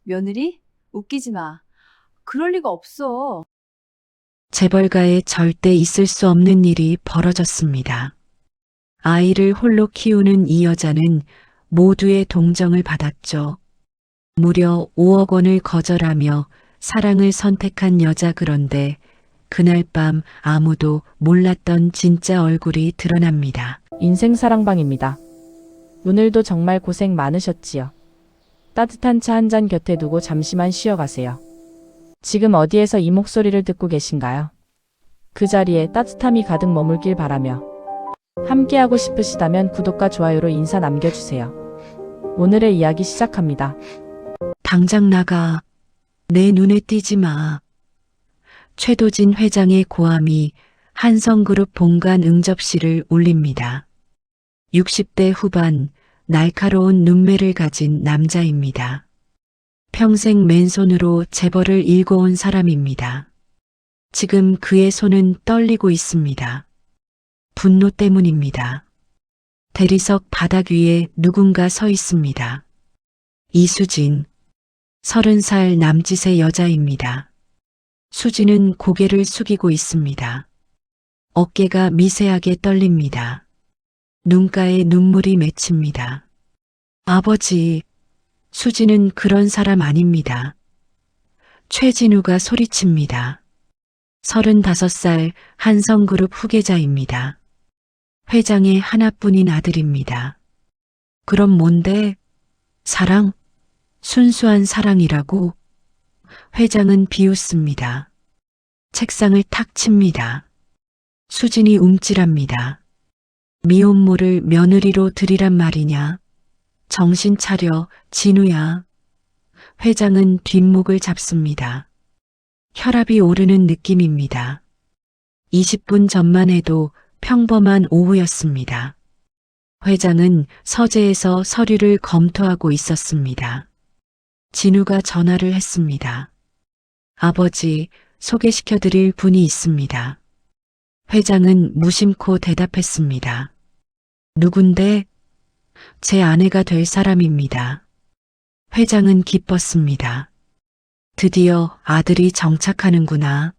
며느리? 웃기지 마. 그럴 리가 없어. 재벌가에 절대 있을 수 없는 일이 벌어졌습니다. 아이를 홀로 키우는 이 여자는 모두의 동정을 받았죠. 무려 5억 원을 거절하며 사랑을 선택한 여자. 그런데 그날 밤 아무도 몰랐던 진짜 얼굴이 드러납니다. 인생 사랑방입니다. 오늘도 정말 고생 많으셨지요. 따뜻한 차 한 잔 곁에 두고 잠시만 쉬어가세요. 지금 어디에서 이 목소리를 듣고 계신가요? 그 자리에 따뜻함이 가득 머물길 바라며 함께하고 싶으시다면 구독과 좋아요로 인사 남겨주세요. 오늘의 이야기 시작합니다. 당장 나가. 내 눈에 띄지 마. 최도진 회장의 고함이 한성그룹 본관 응접실을 울립니다. 60대 후반 날카로운 눈매를 가진 남자입니다. 평생 맨손으로 재벌을 일궈온 사람입니다. 지금 그의 손은 떨리고 있습니다. 분노 때문입니다. 대리석 바닥 위에 누군가 서 있습니다. 이수진, 30살 남짓의 여자입니다. 수진은 고개를 숙이고 있습니다. 어깨가 미세하게 떨립니다. 눈가에 눈물이 맺힙니다. 아버지, 수진은 그런 사람 아닙니다. 최진우가 소리칩니다. 35살 한성그룹 후계자입니다. 회장의 하나뿐인 아들입니다. 그럼 뭔데? 사랑? 순수한 사랑이라고? 회장은 비웃습니다. 책상을 탁 칩니다. 수진이 움찔합니다. 미혼모를 며느리로 들이란 말이냐? 정신 차려, 진우야. 회장은 뒷목을 잡습니다. 혈압이 오르는 느낌입니다. 20분 전만 해도 평범한 오후였습니다. 회장은 서재에서 서류를 검토하고 있었습니다. 진우가 전화를 했습니다. 아버지, 소개시켜드릴 분이 있습니다. 회장은 무심코 대답했습니다. 누군데? 제 아내가 될 사람입니다. 회장은 기뻤습니다. 드디어 아들이 정착하는구나.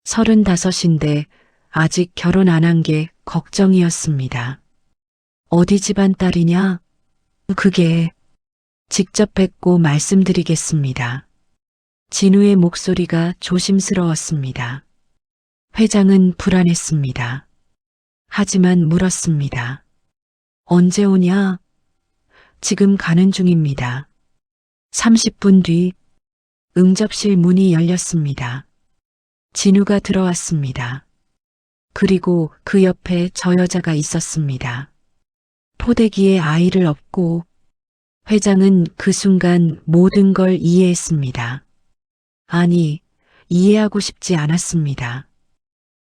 35인데 아직 결혼 안 한 게 걱정이었습니다. 어디 집안 딸이냐? 그게 직접 뵙고 말씀드리겠습니다. 진우의 목소리가 조심스러웠습니다. 회장은 불안했습니다. 하지만 물었습니다. 언제 오냐? 지금 가는 중입니다. 30분 뒤 응접실 문이 열렸습니다. 진우가 들어왔습니다. 그리고 그 옆에 저 여자가 있었습니다. 포대기에 아이를 업고 회장은 그 순간 모든 걸 이해했습니다. 아니, 이해하고 싶지 않았습니다.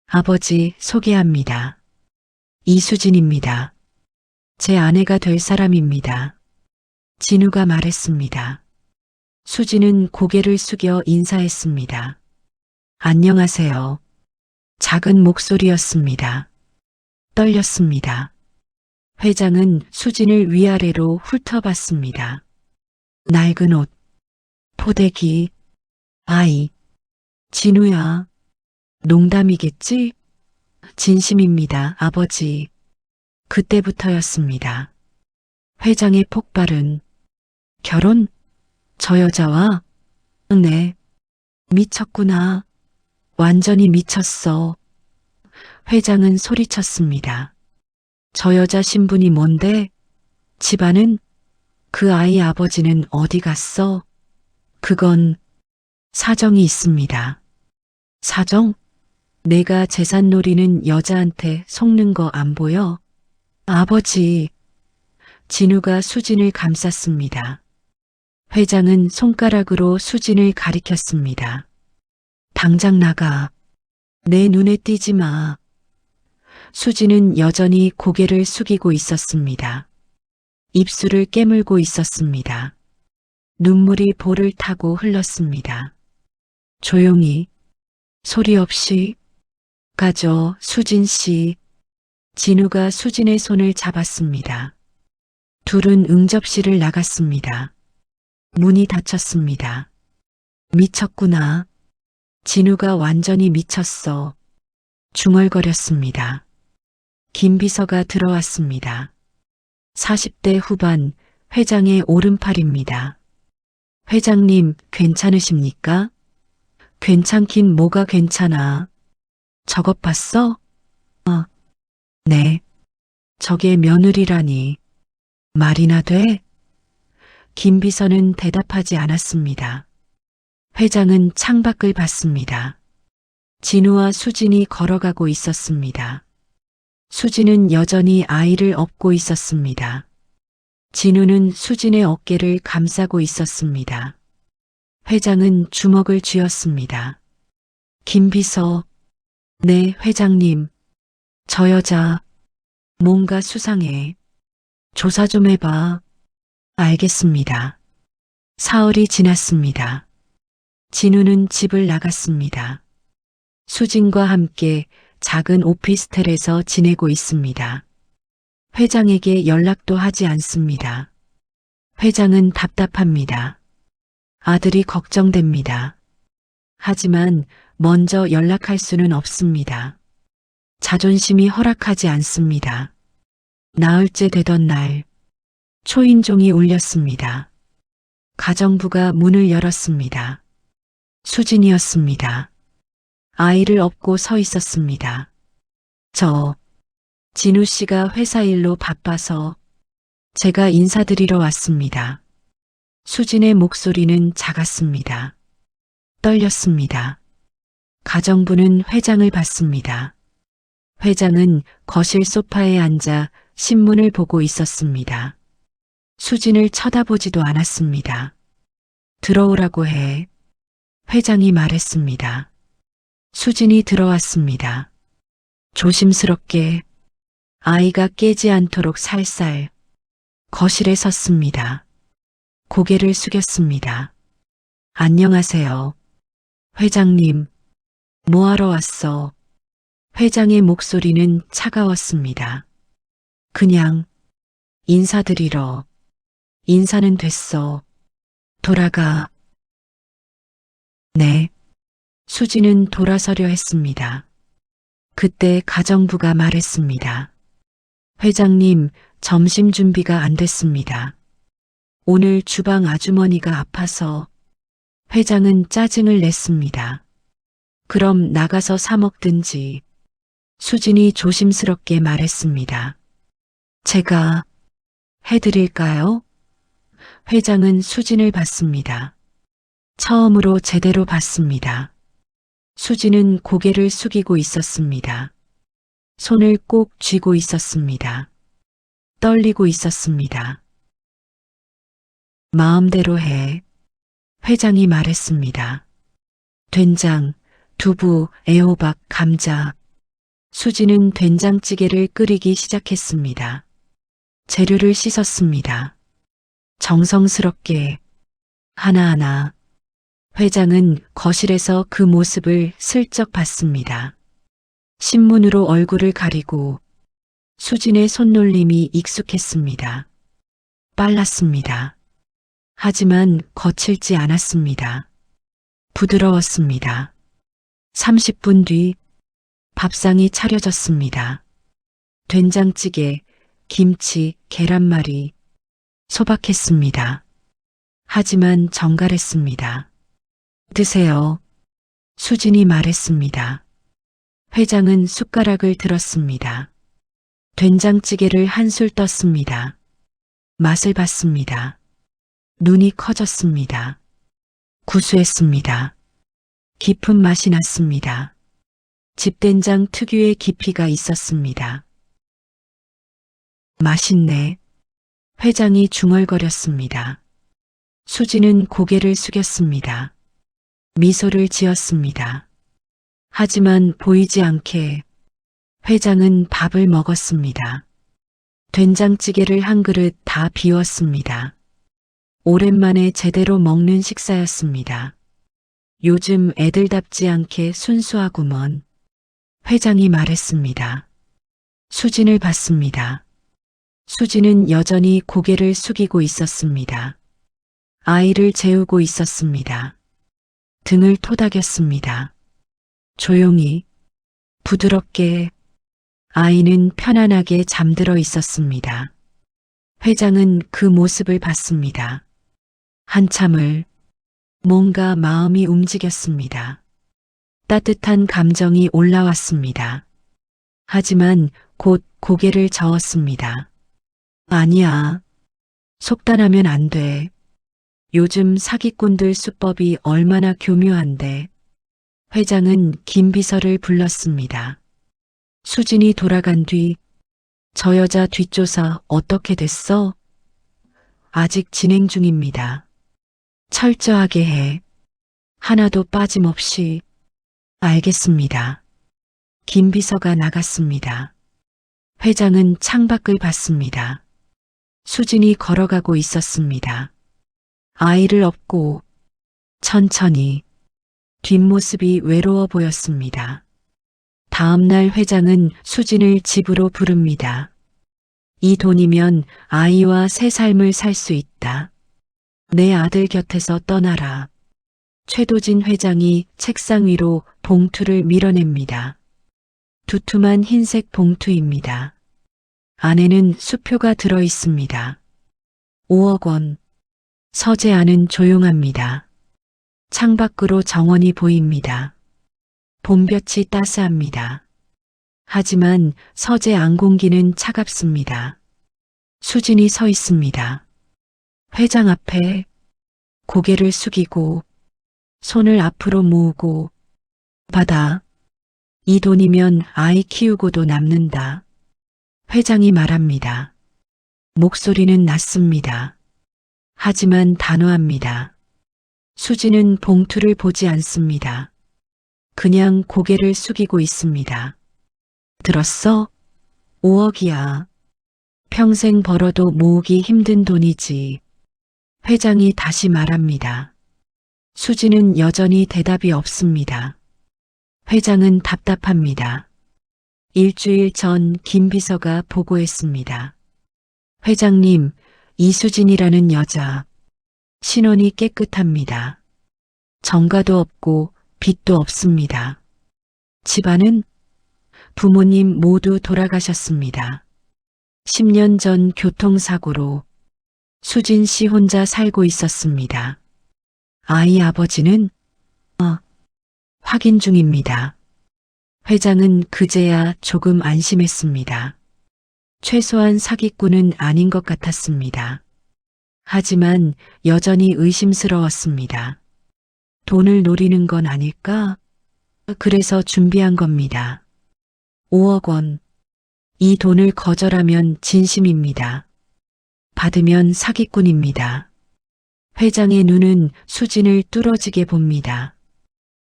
아버지, 소개합니다. 이수진입니다. 제 아내가 될 사람입니다. 진우가 말했습니다. 수진은 고개를 숙여 인사했습니다. 안녕하세요. 작은 목소리였습니다. 떨렸습니다. 회장은 수진을 위아래로 훑어봤습니다. 낡은 옷, 포대기, 아이. 진우야, 농담이겠지? 진심입니다, 아버지. 그때부터였습니다. 회장의 폭발은 결혼? 저 여자와? 네. 미쳤구나. 완전히 미쳤어. 회장은 소리쳤습니다. 저 여자 신분이 뭔데? 집안은? 그 아이 아버지는 어디 갔어? 그건 사정이 있습니다. 사정? 내가 재산 노리는 여자한테 속는 거 안 보여? 아버지. 진우가 수진을 감쌌습니다. 회장은 손가락으로 수진을 가리켰습니다. 당장 나가. 내 눈에 띄지 마. 수진은 여전히 고개를 숙이고 있었습니다. 입술을 깨물고 있었습니다. 눈물이 볼을 타고 흘렀습니다. 조용히, 소리 없이, 가져, 수진 씨. 진우가 수진의 손을 잡았습니다. 둘은 응접실을 나갔습니다. 문이 닫혔습니다. 미쳤구나. 진우가 완전히 미쳤어. 중얼거렸습니다. 김 비서가 들어왔습니다. 40대 후반 회장의 오른팔입니다. 회장님, 괜찮으십니까? 괜찮긴 뭐가 괜찮아. 저것 봤어? 네. 저게 며느리라니. 말이나 돼? 김 비서는 대답하지 않았습니다. 회장은 창밖을 봤습니다. 진우와 수진이 걸어가고 있었습니다. 수진은 여전히 아이를 업고 있었습니다. 진우는 수진의 어깨를 감싸고 있었습니다. 회장은 주먹을 쥐었습니다. 김 비서, 네, 회장님. 저 여자, 뭔가 수상해. 조사 좀 해봐. 알겠습니다. 사흘이 지났습니다. 진우는 집을 나갔습니다. 수진과 함께 작은 오피스텔에서 지내고 있습니다. 회장에게 연락도 하지 않습니다. 회장은 답답합니다. 아들이 걱정됩니다. 하지만 먼저 연락할 수는 없습니다. 자존심이 허락하지 않습니다. 나흘째 되던 날, 초인종이 울렸습니다. 가정부가 문을 열었습니다. 수진이었습니다. 아이를 업고 서 있었습니다. 진우 씨가 회사 일로 바빠서 제가 인사드리러 왔습니다. 수진의 목소리는 작았습니다. 떨렸습니다. 가정부는 회장을 봤습니다. 회장은 거실 소파에 앉아 신문을 보고 있었습니다. 수진을 쳐다보지도 않았습니다. 들어오라고 해. 회장이 말했습니다. 수진이 들어왔습니다. 조심스럽게 아이가 깨지 않도록 살살 거실에 섰습니다. 고개를 숙였습니다. 안녕하세요. 회장님, 뭐하러 왔어? 회장의 목소리는 차가웠습니다. 그냥 인사드리러. 인사는 됐어. 돌아가. 네. 수진은 돌아서려 했습니다. 그때 가정부가 말했습니다. 회장님, 점심 준비가 안 됐습니다. 오늘 주방 아주머니가 아파서. 회장은 짜증을 냈습니다. 그럼 나가서 사 먹든지. 수진이 조심스럽게 말했습니다. 제가 해드릴까요? 회장은 수진을 봤습니다. 처음으로 제대로 봤습니다. 수진은 고개를 숙이고 있었습니다. 손을 꼭 쥐고 있었습니다. 떨리고 있었습니다. 마음대로 해. 회장이 말했습니다. 된장, 두부, 애호박, 감자. 수진은 된장찌개를 끓이기 시작했습니다. 재료를 씻었습니다. 정성스럽게 하나하나. 회장은 거실에서 그 모습을 슬쩍 봤습니다. 신문으로 얼굴을 가리고 수진의 손놀림이 익숙했습니다. 빨랐습니다. 하지만 거칠지 않았습니다. 부드러웠습니다. 30분 뒤 밥상이 차려졌습니다. 된장찌개, 김치, 계란말이, 소박했습니다. 하지만 정갈했습니다. 드세요. 수진이 말했습니다. 회장은 숟가락을 들었습니다. 된장찌개를 한술 떴습니다. 맛을 봤습니다. 눈이 커졌습니다. 구수했습니다. 깊은 맛이 났습니다. 집된장 특유의 깊이가 있었습니다. 맛있네. 회장이 중얼거렸습니다. 수진은 고개를 숙였습니다. 미소를 지었습니다. 하지만 보이지 않게 회장은 밥을 먹었습니다. 된장찌개를 한 그릇 다 비웠습니다. 오랜만에 제대로 먹는 식사였습니다. 요즘 애들답지 않게 순수하구먼. 회장이 말했습니다. 수진을 봤습니다. 수진은 여전히 고개를 숙이고 있었습니다. 아이를 재우고 있었습니다. 등을 토닥였습니다. 조용히, 부드럽게 아이는 편안하게 잠들어 있었습니다. 회장은 그 모습을 봤습니다. 한참을 뭔가 마음이 움직였습니다. 따뜻한 감정이 올라왔습니다. 하지만 곧 고개를 저었습니다. 아니야. 속단하면 안 돼. 요즘 사기꾼들 수법이 얼마나 교묘한데. 회장은 김 비서를 불렀습니다. 수진이 돌아간 뒤 저 여자 뒷조사 어떻게 됐어? 아직 진행 중입니다. 철저하게 해. 하나도 빠짐없이. 알겠습니다. 김 비서가 나갔습니다. 회장은 창밖을 봤습니다. 수진이 걸어가고 있었습니다. 아이를 업고 천천히 뒷모습이 외로워 보였습니다. 다음 날 회장은 수진을 집으로 부릅니다. 이 돈이면 아이와 새 삶을 살 수 있다. 내 아들 곁에서 떠나라. 최도진 회장이 책상 위로 봉투를 밀어냅니다. 두툼한 흰색 봉투입니다. 안에는 수표가 들어 있습니다. 5억 원. 서재 안은 조용합니다. 창밖으로 정원이 보입니다. 봄볕이 따스합니다. 하지만 서재 안 공기는 차갑습니다. 수진이 서 있습니다. 회장 앞에 고개를 숙이고 손을 앞으로 모으고 받아. 이 돈이면 아이 키우고도 남는다. 회장이 말합니다. 목소리는 낮습니다. 하지만 단호합니다. 수진은 봉투를 보지 않습니다. 그냥 고개를 숙이고 있습니다. 들었어? 5억이야. 평생 벌어도 모으기 힘든 돈이지. 회장이 다시 말합니다. 수진은 여전히 대답이 없습니다. 회장은 답답합니다. 일주일 전 김 비서가 보고했습니다. 회장님, 이수진이라는 여자, 신원이 깨끗합니다. 정가도 없고 빚도 없습니다. 집안은 부모님 모두 돌아가셨습니다. 10년 전 교통사고로 수진 씨 혼자 살고 있었습니다. 아이 아버지는 확인 중입니다. 회장은 그제야 조금 안심했습니다. 최소한 사기꾼은 아닌 것 같았습니다. 하지만 여전히 의심스러웠습니다. 돈을 노리는 건 아닐까? 그래서 준비한 겁니다. 5억 원. 이 돈을 거절하면 진심입니다. 받으면 사기꾼입니다. 회장의 눈은 수진을 뚫어지게 봅니다.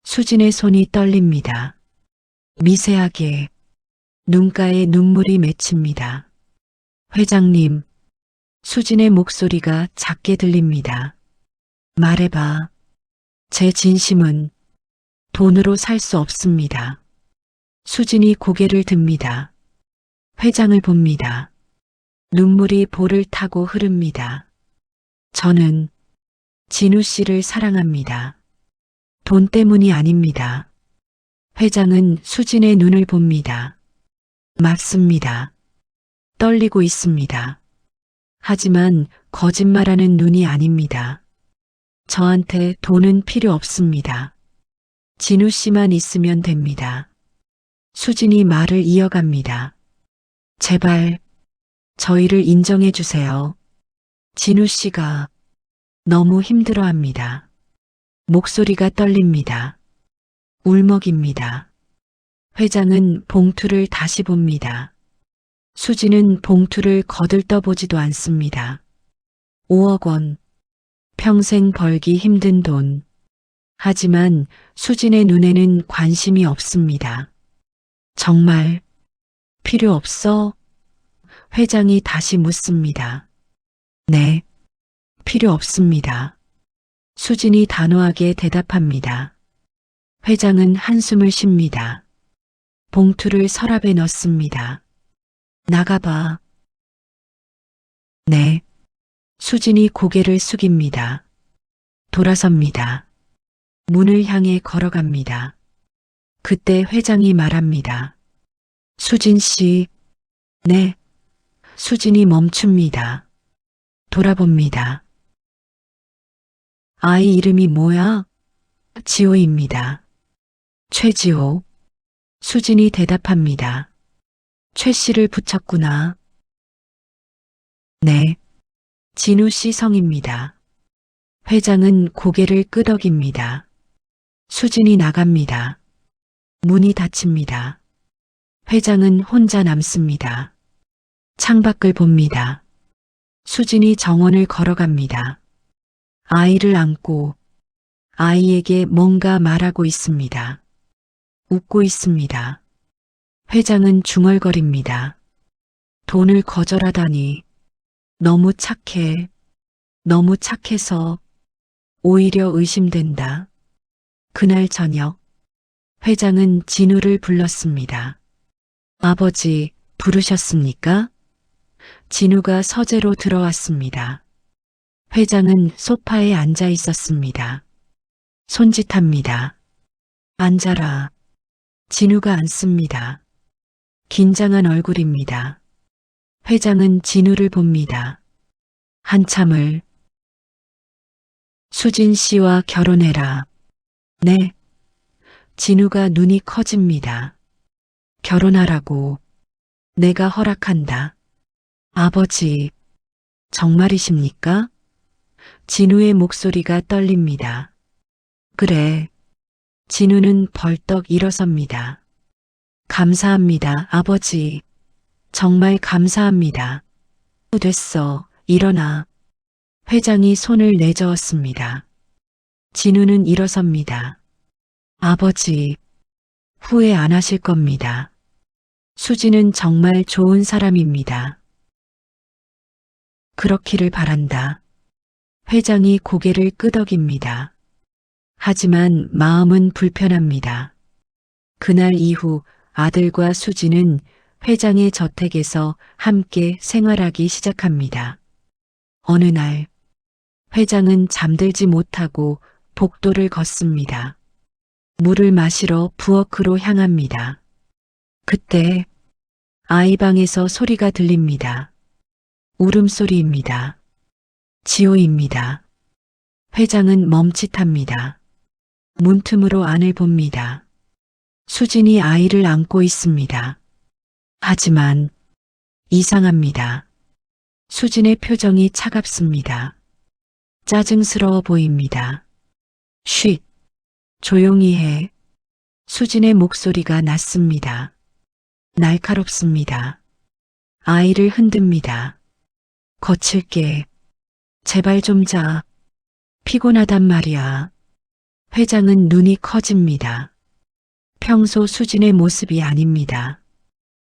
수진의 손이 떨립니다. 미세하게 눈가에 눈물이 맺힙니다. 회장님, 수진의 목소리가 작게 들립니다. 말해봐. 제 진심은 돈으로 살 수 없습니다. 수진이 고개를 듭니다. 회장을 봅니다. 눈물이 볼을 타고 흐릅니다. 저는 진우 씨를 사랑합니다. 돈 때문이 아닙니다. 회장은 수진의 눈을 봅니다. 맞습니다. 떨리고 있습니다. 하지만 거짓말하는 눈이 아닙니다. 저한테 돈은 필요 없습니다. 진우 씨만 있으면 됩니다. 수진이 말을 이어갑니다. 제발 저희를 인정해 주세요. 진우 씨가 너무 힘들어합니다. 목소리가 떨립니다. 울먹입니다. 회장은 봉투를 다시 봅니다. 수진은 봉투를 거들떠보지도 않습니다. 5억 원. 평생 벌기 힘든 돈. 하지만 수진의 눈에는 관심이 없습니다. 정말 필요 없어? 회장이 다시 묻습니다. 네, 필요 없습니다. 수진이 단호하게 대답합니다. 회장은 한숨을 쉽니다. 봉투를 서랍에 넣습니다. 나가봐. 네. 수진이 고개를 숙입니다. 돌아섭니다. 문을 향해 걸어갑니다. 그때 회장이 말합니다. 수진 씨. 네. 수진이 멈춥니다. 돌아봅니다. 아이 이름이 뭐야? 지호입니다. 최지호. 수진이 대답합니다. 최 씨를 붙였구나. 네. 진우 씨 성입니다. 회장은 고개를 끄덕입니다. 수진이 나갑니다. 문이 닫힙니다. 회장은 혼자 남습니다. 창밖을 봅니다. 수진이 정원을 걸어갑니다. 아이를 안고 아이에게 뭔가 말하고 있습니다. 웃고 있습니다. 회장은 중얼거립니다. 돈을 거절하다니. 너무 착해. 너무 착해서 오히려 의심된다. 그날 저녁 회장은 진우를 불렀습니다. 아버지 부르셨습니까? 진우가 서재로 들어왔습니다. 회장은 소파에 앉아 있었습니다. 손짓합니다. 앉아라. 진우가 앉습니다. 긴장한 얼굴입니다. 회장은 진우를 봅니다. 한참을. 수진 씨와 결혼해라. 네. 진우가 눈이 커집니다. 결혼하라고. 내가 허락한다. 아버지, 정말이십니까? 진우의 목소리가 떨립니다. 그래. 진우는 벌떡 일어섭니다. 감사합니다, 아버지. 정말 감사합니다. 됐어. 일어나. 회장이 손을 내저었습니다. 진우는 일어섭니다. 아버지, 후회 안 하실 겁니다. 수지는 정말 좋은 사람입니다. 그렇기를 바란다. 회장이 고개를 끄덕입니다. 하지만 마음은 불편합니다. 그날 이후 아들과 수지는 회장의 저택에서 함께 생활하기 시작합니다. 어느 날 회장은 잠들지 못하고 복도를 걷습니다. 물을 마시러 부엌으로 향합니다. 그때 아이 방에서 소리가 들립니다. 울음소리입니다. 지호입니다. 회장은 멈칫합니다. 문틈으로 안을 봅니다. 수진이 아이를 안고 있습니다. 하지만 이상합니다. 수진의 표정이 차갑습니다. 짜증스러워 보입니다. 쉿. 조용히 해. 수진의 목소리가 낮습니다. 날카롭습니다. 아이를 흔듭니다. 거칠게. 제발 좀 자. 피곤하단 말이야. 회장은 눈이 커집니다. 평소 수진의 모습이 아닙니다.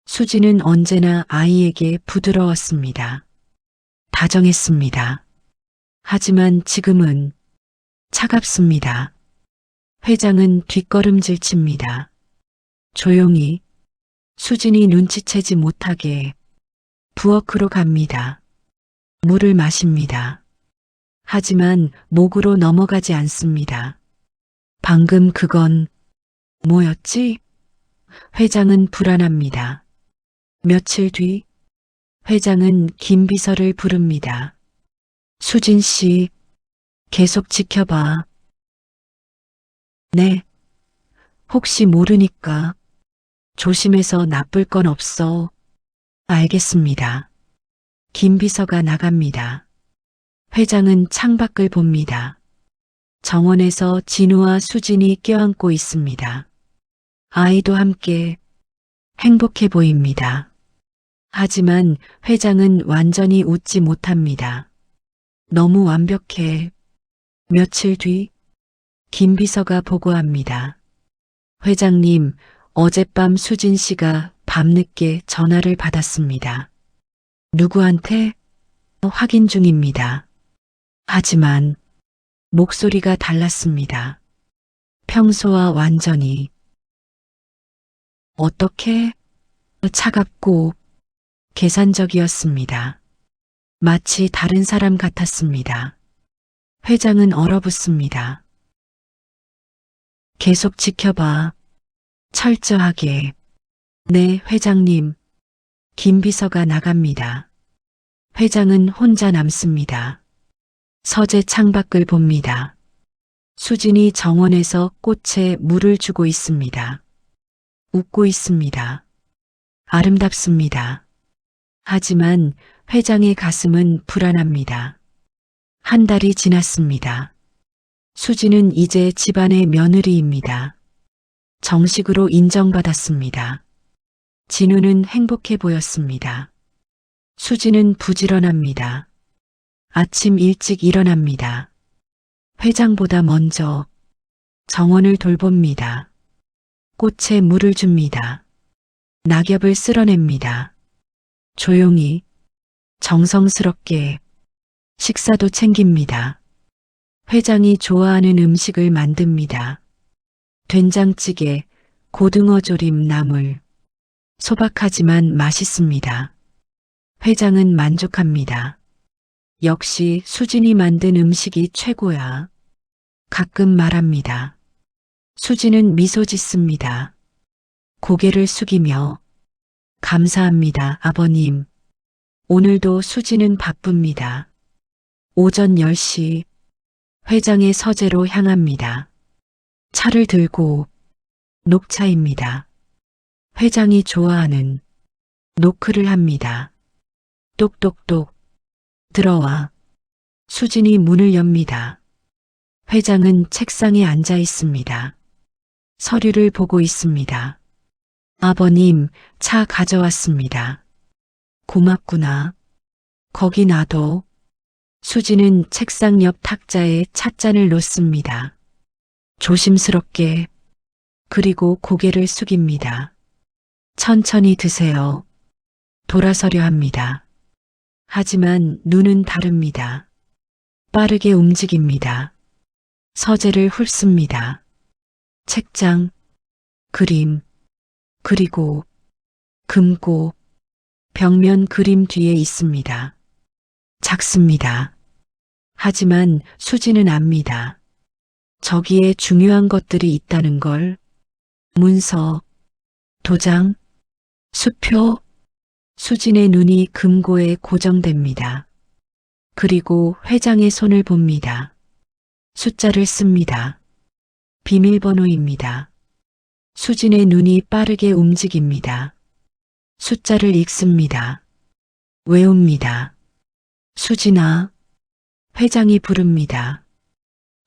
수진은 언제나 아이에게 부드러웠습니다. 다정했습니다. 하지만 지금은 차갑습니다. 회장은 뒷걸음질 칩니다. 조용히. 수진이 눈치채지 못하게 부엌으로 갑니다. 물을 마십니다. 하지만 목으로 넘어가지 않습니다. 방금 그건 뭐였지? 회장은 불안합니다. 며칠 뒤 회장은 김 비서를 부릅니다. 수진 씨, 계속 지켜봐. 네. 혹시 모르니까 조심해서 나쁠 건 없어. 알겠습니다. 김 비서가 나갑니다. 회장은 창밖을 봅니다. 정원에서 진우와 수진이 껴안고 있습니다. 아이도 함께 행복해 보입니다. 하지만 회장은 완전히 웃지 못합니다. 너무 완벽해. 며칠 뒤 김 비서가 보고합니다. 회장님, 어젯밤 수진 씨가 밤늦게 전화를 받았습니다. 누구한테? 확인 중입니다. 하지만 목소리가 달랐습니다. 평소와 완전히. 어떻게? 차갑고 계산적이었습니다. 마치 다른 사람 같았습니다. 회장은 얼어붙습니다. 계속 지켜봐. 철저하게. 네, 회장님. 김 비서가 나갑니다. 회장은 혼자 남습니다. 서재 창밖을 봅니다. 수진이 정원에서 꽃에 물을 주고 있습니다. 웃고 있습니다. 아름답습니다. 하지만 회장의 가슴은 불안합니다. 한 달이 지났습니다. 수진은 이제 집안의 며느리입니다. 정식으로 인정받았습니다. 진우는 행복해 보였습니다. 수진은 부지런합니다. 아침 일찍 일어납니다. 회장보다 먼저 정원을 돌봅니다. 꽃에 물을 줍니다. 낙엽을 쓸어냅니다. 조용히, 정성스럽게 식사도 챙깁니다. 회장이 좋아하는 음식을 만듭니다. 된장찌개, 고등어 조림, 나물. 소박하지만 맛있습니다. 회장은 만족합니다. 역시 수진이 만든 음식이 최고야. 가끔 말합니다. 수진은 미소 짓습니다. 고개를 숙이며 감사합니다, 아버님. 오늘도 수진은 바쁩니다. 오전 10시 회장의 서재로 향합니다. 차를 들고 녹차입니다. 회장이 좋아하는 노크를 합니다. 똑똑똑. 들어와. 수진이 문을 엽니다. 회장은 책상에 앉아 있습니다. 서류를 보고 있습니다. 아버님, 차 가져왔습니다. 고맙구나. 거기 놔둬. 수진은 책상 옆 탁자에 찻잔을 놓습니다. 조심스럽게, 그리고 고개를 숙입니다. 천천히 드세요. 돌아서려 합니다. 하지만 눈은 다릅니다. 빠르게 움직입니다. 서재를 훑습니다. 책장, 그림, 그리고 금고, 벽면 그림 뒤에 있습니다. 작습니다. 하지만 수지는 압니다. 저기에 중요한 것들이 있다는 걸. 문서, 도장, 수표. 수진의 눈이 금고에 고정됩니다. 그리고 회장의 손을 봅니다. 숫자를 씁니다. 비밀번호입니다. 수진의 눈이 빠르게 움직입니다. 숫자를 읽습니다. 외웁니다. 수진아. 회장이 부릅니다.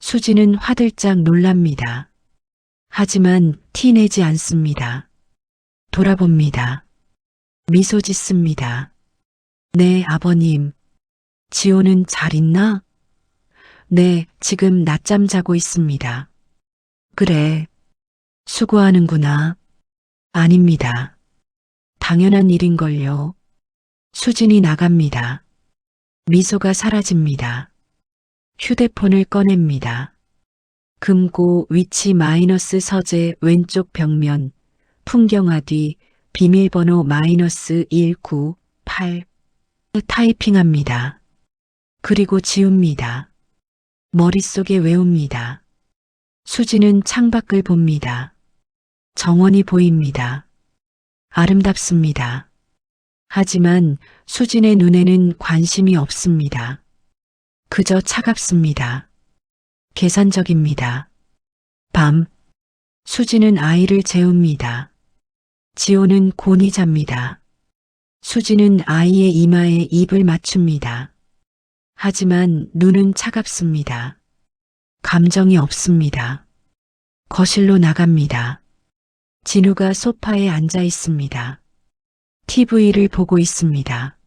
수진은 화들짝 놀랍니다. 하지만 티내지 않습니다. 돌아봅니다. 미소 짓습니다. 네, 아버님. 지호는 잘 있나? 네, 지금 낮잠 자고 있습니다. 그래. 수고하는구나. 아닙니다. 당연한 일인걸요. 수진이 나갑니다. 미소가 사라집니다. 휴대폰을 꺼냅니다. 금고 위치 마이너스 서재 왼쪽 벽면, 풍경화 뒤 비밀번호 -198 타이핑합니다. 그리고 지웁니다. 머릿속에 외웁니다. 수지는 창밖을 봅니다. 정원이 보입니다. 아름답습니다. 하지만 수진의 눈에는 관심이 없습니다. 그저 차갑습니다. 계산적입니다. 밤, 수진은 아이를 재웁니다. 지호는 곤히 잡니다. 수진은 아이의 이마에 입을 맞춥니다. 하지만 눈은 차갑습니다. 감정이 없습니다. 거실로 나갑니다. 진우가 소파에 앉아 있습니다. TV를 보고 있습니다.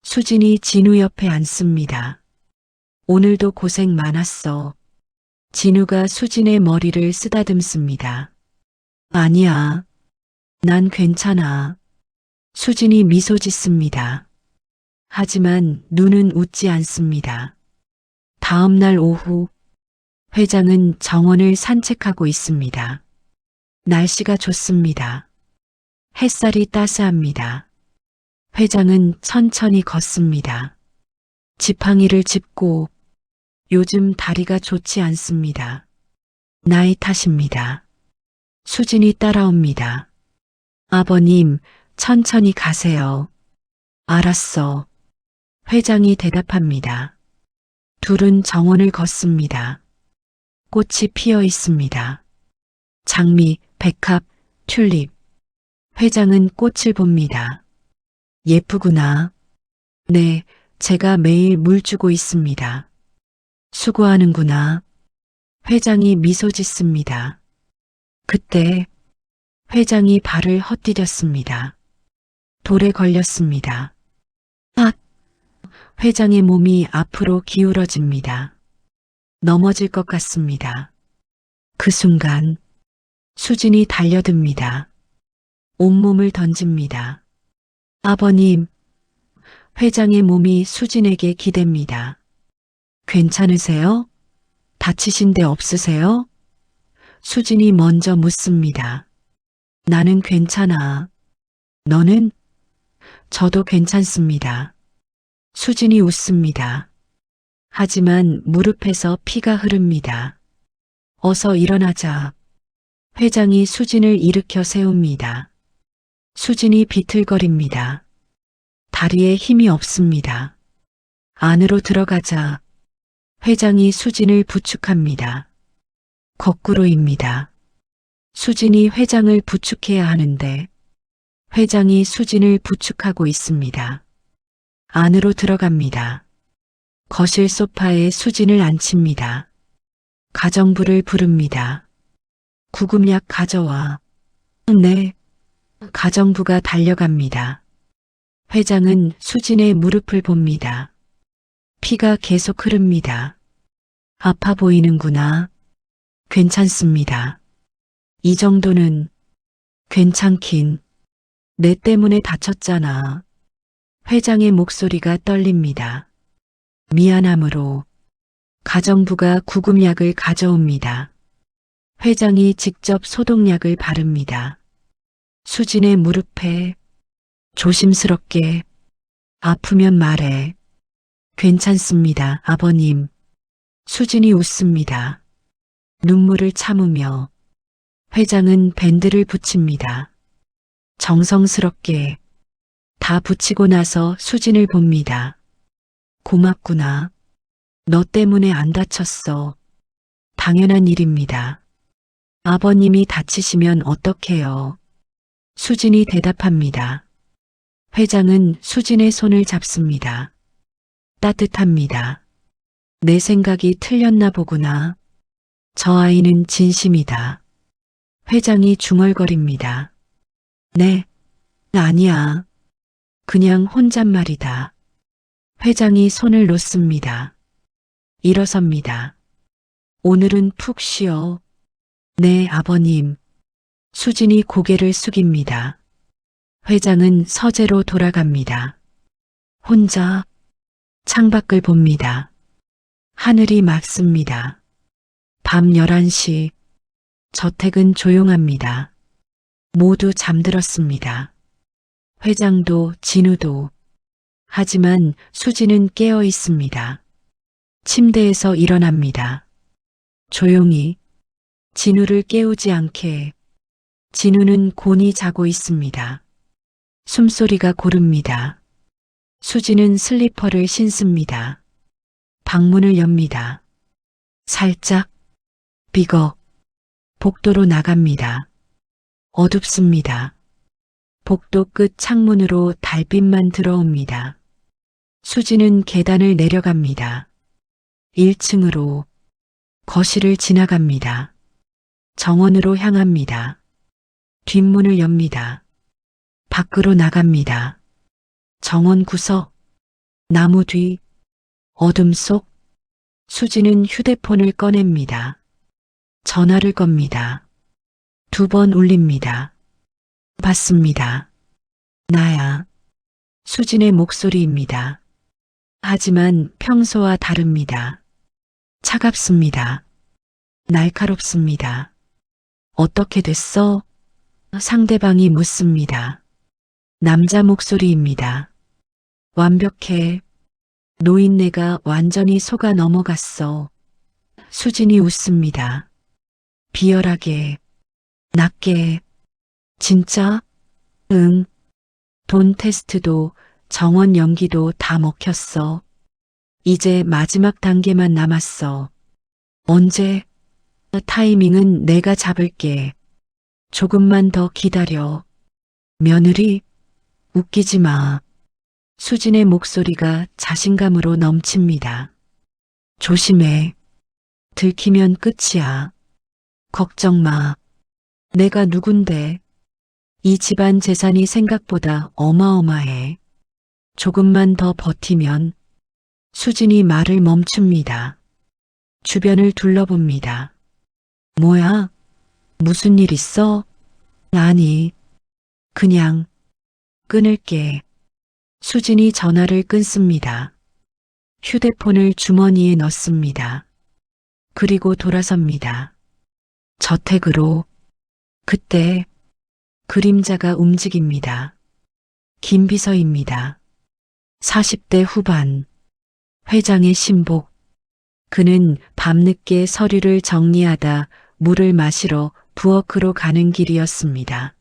수진이 진우 옆에 앉습니다. 오늘도 고생 많았어. 진우가 수진의 머리를 쓰다듬습니다. 아니야. 난 괜찮아. 수진이 미소 짓습니다. 하지만 눈은 웃지 않습니다. 다음 날 오후, 회장은 정원을 산책하고 있습니다. 날씨가 좋습니다. 햇살이 따스합니다. 회장은 천천히 걷습니다. 지팡이를 짚고 요즘 다리가 좋지 않습니다. 나이 탓입니다. 수진이 따라옵니다. 아버님, 천천히 가세요. 알았어. 회장이 대답합니다. 둘은 정원을 걷습니다. 꽃이 피어 있습니다. 장미, 백합, 튤립. 회장은 꽃을 봅니다. 예쁘구나. 네, 제가 매일 물 주고 있습니다. 수고하는구나. 회장이 미소 짓습니다. 그때 회장이 발을 헛디뎠습니다. 돌에 걸렸습니다. 아! 회장의 몸이 앞으로 기울어집니다. 넘어질 것 같습니다. 그 순간 수진이 달려듭니다. 온몸을 던집니다. 아버님! 회장의 몸이 수진에게 기댑니다. 괜찮으세요? 다치신 데 없으세요? 수진이 먼저 묻습니다. 나는 괜찮아. 너는? 저도 괜찮습니다. 수진이 웃습니다. 하지만 무릎에서 피가 흐릅니다. 어서 일어나자. 회장이 수진을 일으켜 세웁니다. 수진이 비틀거립니다. 다리에 힘이 없습니다. 안으로 들어가자. 회장이 수진을 부축합니다. 거꾸로입니다. 수진이 회장을 부축해야 하는데 회장이 수진을 부축하고 있습니다. 안으로 들어갑니다. 거실 소파에 수진을 앉힙니다. 가정부를 부릅니다. 구급약 가져와. 네. 가정부가 달려갑니다. 회장은 수진의 무릎을 봅니다. 피가 계속 흐릅니다. 아파 보이는구나. 괜찮습니다. 이 정도는 괜찮긴. 내 때문에 다쳤잖아. 회장의 목소리가 떨립니다. 미안함으로 가정부가 구급약을 가져옵니다. 회장이 직접 소독약을 바릅니다. 수진의 무릎에 조심스럽게 아프면 말해. 괜찮습니다, 아버님. 수진이 웃습니다. 눈물을 참으며 회장은 밴드를 붙입니다. 정성스럽게 다 붙이고 나서 수진을 봅니다. 고맙구나. 너 때문에 안 다쳤어. 당연한 일입니다. 아버님이 다치시면 어떡해요? 수진이 대답합니다. 회장은 수진의 손을 잡습니다. 따뜻합니다. 내 생각이 틀렸나 보구나. 저 아이는 진심이다. 회장이 중얼거립니다. 네, 아니야. 그냥 혼잣말이다. 회장이 손을 놓습니다. 일어섭니다. 오늘은 푹 쉬어. 네, 아버님. 수진이 고개를 숙입니다. 회장은 서재로 돌아갑니다. 혼자 창밖을 봅니다. 하늘이 맑습니다. 밤 11시. 저택은 조용합니다. 모두 잠들었습니다. 회장도 진우도. 하지만 수진은 깨어 있습니다. 침대에서 일어납니다. 조용히 진우를 깨우지 않게. 진우는 곤히 자고 있습니다. 숨소리가 고릅니다. 수진은 슬리퍼를 신습니다. 방문을 엽니다. 살짝 비거 복도로 나갑니다. 어둡습니다. 복도 끝 창문으로 달빛만 들어옵니다. 수진은 계단을 내려갑니다. 1층으로 거실을 지나갑니다. 정원으로 향합니다. 뒷문을 엽니다. 밖으로 나갑니다. 정원 구석, 나무 뒤, 어둠 속 수진은 휴대폰을 꺼냅니다. 전화를 겁니다. 2번 울립니다. 받습니다. 나야. 수진의 목소리입니다. 하지만 평소와 다릅니다. 차갑습니다. 날카롭습니다. 어떻게 됐어? 상대방이 묻습니다. 남자 목소리입니다. 완벽해. 노인네가 완전히 속아 넘어갔어. 수진이 웃습니다. 비열하게, 낮게. 진짜? 응. 돈 테스트도 정원 연기도 다 먹혔어. 이제 마지막 단계만 남았어. 언제? 타이밍은 내가 잡을게. 조금만 더 기다려. 며느리? 웃기지 마. 수진의 목소리가 자신감으로 넘칩니다. 조심해. 들키면 끝이야. 걱정 마. 내가 누군데? 이 집안 재산이 생각보다 어마어마해. 조금만 더 버티면 수진이 말을 멈춥니다. 주변을 둘러봅니다. 뭐야? 무슨 일 있어? 아니, 그냥 끊을게. 수진이 전화를 끊습니다. 휴대폰을 주머니에 넣습니다. 그리고 돌아섭니다. 저택으로. 그때 그림자가 움직입니다. 김비서입니다. 40대 후반. 회장의 신복. 그는 밤늦게 서류를 정리하다 물을 마시러 부엌으로 가는 길이었습니다.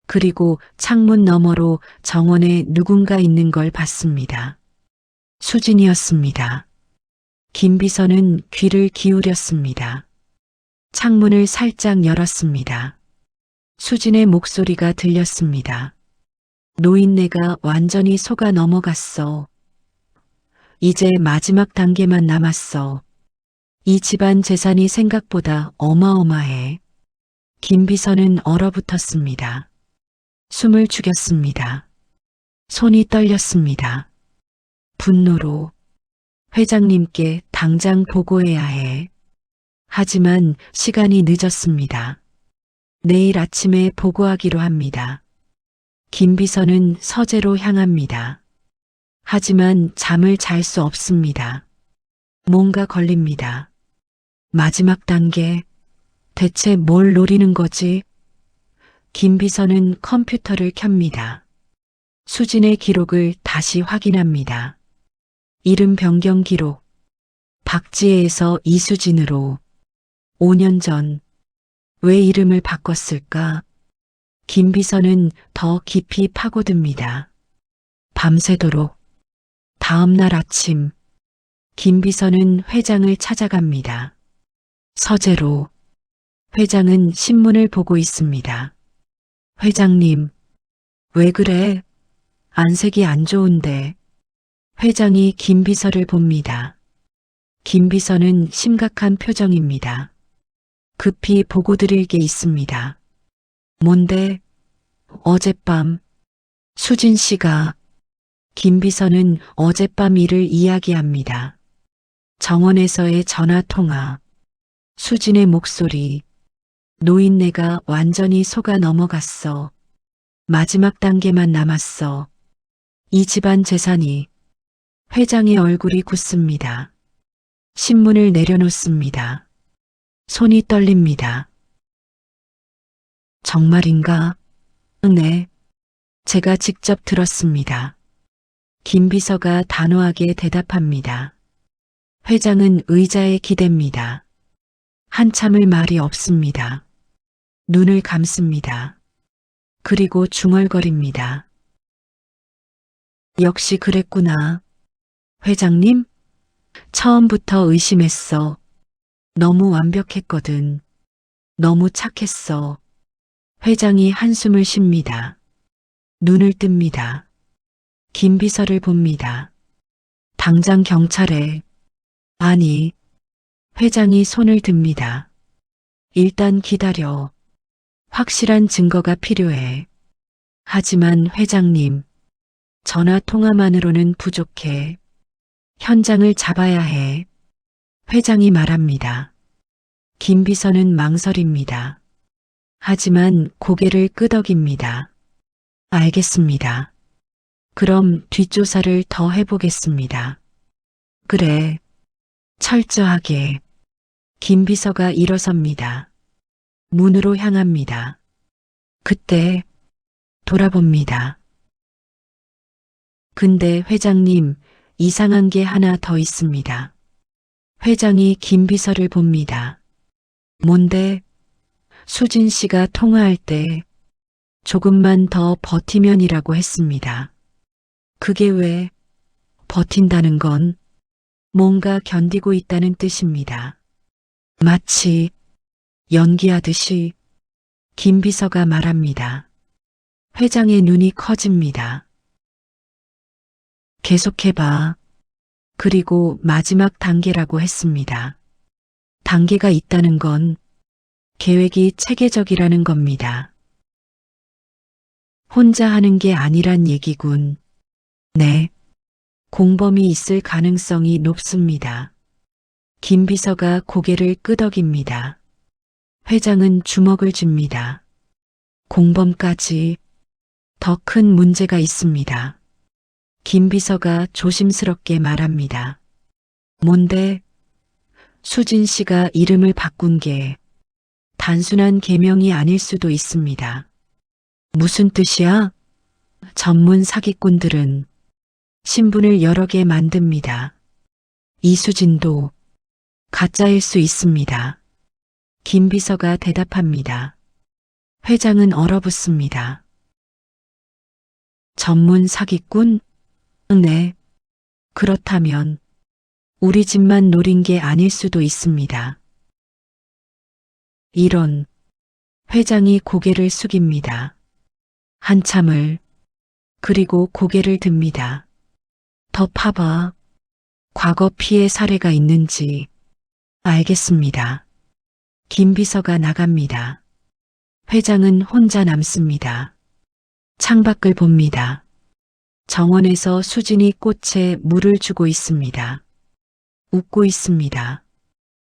그리고 창문 너머로 정원에 누군가 있는 걸 봤습니다. 수진이었습니다. 김비서는 귀를 기울였습니다. 창문을 살짝 열었습니다. 수진의 목소리가 들렸습니다. 노인네가 완전히 속아 넘어갔어. 이제 마지막 단계만 남았어. 이 집안 재산이 생각보다 어마어마해. 김비서는 얼어붙었습니다. 숨을 죽였습니다. 손이 떨렸습니다. 분노로 회장님께 당장 보고해야 해. 하지만 시간이 늦었습니다. 내일 아침에 보고하기로 합니다. 김비서는 서재로 향합니다. 하지만 잠을 잘 수 없습니다. 뭔가 걸립니다. 마지막 단계. 대체 뭘 노리는 거지? 김비서는 컴퓨터를 켭니다. 수진의 기록을 다시 확인합니다. 이름 변경 기록. 박지혜에서 이수진으로. 5년 전. 왜 이름을 바꿨을까? 김비서는 더 깊이 파고듭니다. 밤새도록. 다음 날 아침. 김비서는 회장을 찾아갑니다. 서재로. 회장은 신문을 보고 있습니다. 회장님, 왜 그래? 안색이 안 좋은데. 회장이 김비서를 봅니다. 김비서는 심각한 표정입니다. 급히 보고 드릴 게 있습니다. 뭔데? 어젯밤 수진 씨가. 김비서는 어젯밤 일을 이야기합니다. 정원에서의 전화 통화. 수진의 목소리. 노인네가 완전히 속아 넘어갔어. 마지막 단계만 남았어. 이 집안 재산이. 회장의 얼굴이 굳습니다. 신문을 내려놓습니다. 손이 떨립니다. 정말인가? 네. 제가 직접 들었습니다. 김비서가 단호하게 대답합니다. 회장은 의자에 기댑니다. 한참을 말이 없습니다. 눈을 감습니다. 그리고 중얼거립니다. 역시 그랬구나. 회장님? 처음부터 의심했어. 너무 완벽했거든. 너무 착했어. 회장이 한숨을 쉽니다. 눈을 뜹니다. 김비서를 봅니다. 당장 경찰에. 아니. 회장이 손을 듭니다. 일단 기다려. 확실한 증거가 필요해. 하지만 회장님, 전화 통화만으로는 부족해. 현장을 잡아야 해. 회장이 말합니다. 김비서는 망설입니다. 하지만 고개를 끄덕입니다. 알겠습니다. 그럼 뒷조사를 더 해보겠습니다. 그래. 철저하게. 김비서가 일어섭니다. 문으로 향합니다. 그때 돌아봅니다. 근데 회장님, 이상한 게 하나 더 있습니다. 회장이 김 비서를 봅니다. 뭔데? 수진 씨가 통화할 때 조금만 더 버티면이라고 했습니다. 그게 왜? 버틴다는 건 뭔가 견디고 있다는 뜻입니다. 마치 연기하듯이 김 비서가 말합니다. 회장의 눈이 커집니다. 계속해봐. 그리고 마지막 단계라고 했습니다. 단계가 있다는 건 계획이 체계적이라는 겁니다. 혼자 하는 게 아니란 얘기군. 네. 공범이 있을 가능성이 높습니다. 김 비서가 고개를 끄덕입니다. 회장은 주먹을 줍니다. 공범까지 더 큰 문제가 있습니다. 김 비서가 조심스럽게 말합니다. 뭔데? 수진 씨가 이름을 바꾼 게 단순한 계명이 아닐 수도 있습니다. 무슨 뜻이야? 전문 사기꾼들은 신분을 여러 개 만듭니다. 이수진도 가짜일 수 있습니다. 김 비서가 대답합니다. 회장은 얼어붙습니다. 전문 사기꾼? 네. 그렇다면 우리 집만 노린 게 아닐 수도 있습니다. 이런. 회장이 고개를 숙입니다. 한참을. 그리고 고개를 듭니다. 더 파봐. 과거 피해 사례가 있는지. 알겠습니다. 김 비서가 나갑니다. 회장은 혼자 남습니다. 창밖을 봅니다. 정원에서 수진이 꽃에 물을 주고 있습니다. 웃고 있습니다.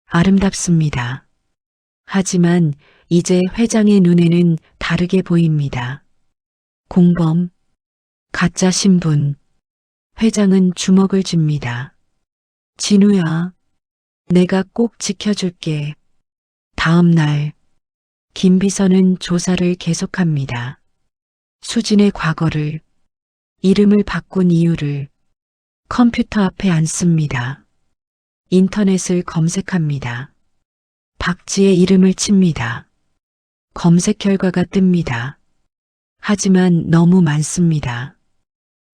아름답습니다. 하지만 이제 회장의 눈에는 다르게 보입니다. 공범, 가짜 신분. 회장은 주먹을 줍니다. 진우야, 내가 꼭 지켜줄게. 다음 날, 김 비서는 조사를 계속합니다. 수진의 과거를, 이름을 바꾼 이유를 컴퓨터 앞에 앉습니다. 인터넷을 검색합니다. 박지의 이름을 칩니다. 검색 결과가 뜹니다. 하지만 너무 많습니다.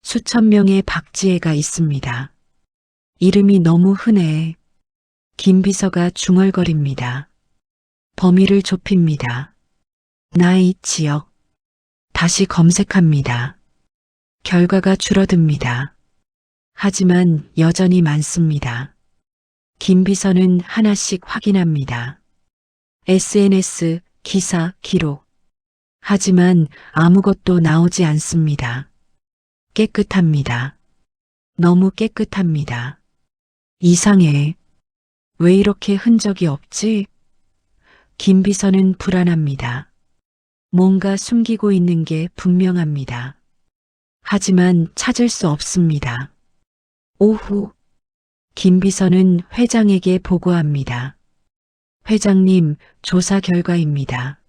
수천 명의 박지혜가 있습니다. 이름이 너무 흔해. 김 비서가 중얼거립니다. 범위를 좁힙니다. 나이, 지역. 다시 검색합니다. 결과가 줄어듭니다. 하지만 여전히 많습니다. 김 비서는 하나씩 확인합니다. SNS, 기사, 기록. 하지만 아무것도 나오지 않습니다. 깨끗합니다. 너무 깨끗합니다. 이상해. 왜 이렇게 흔적이 없지? 김 비서는 불안합니다. 뭔가 숨기고 있는 게 분명합니다. 하지만 찾을 수 없습니다. 오후, 김 비서는 회장에게 보고합니다. 회장님, 조사 결과입니다.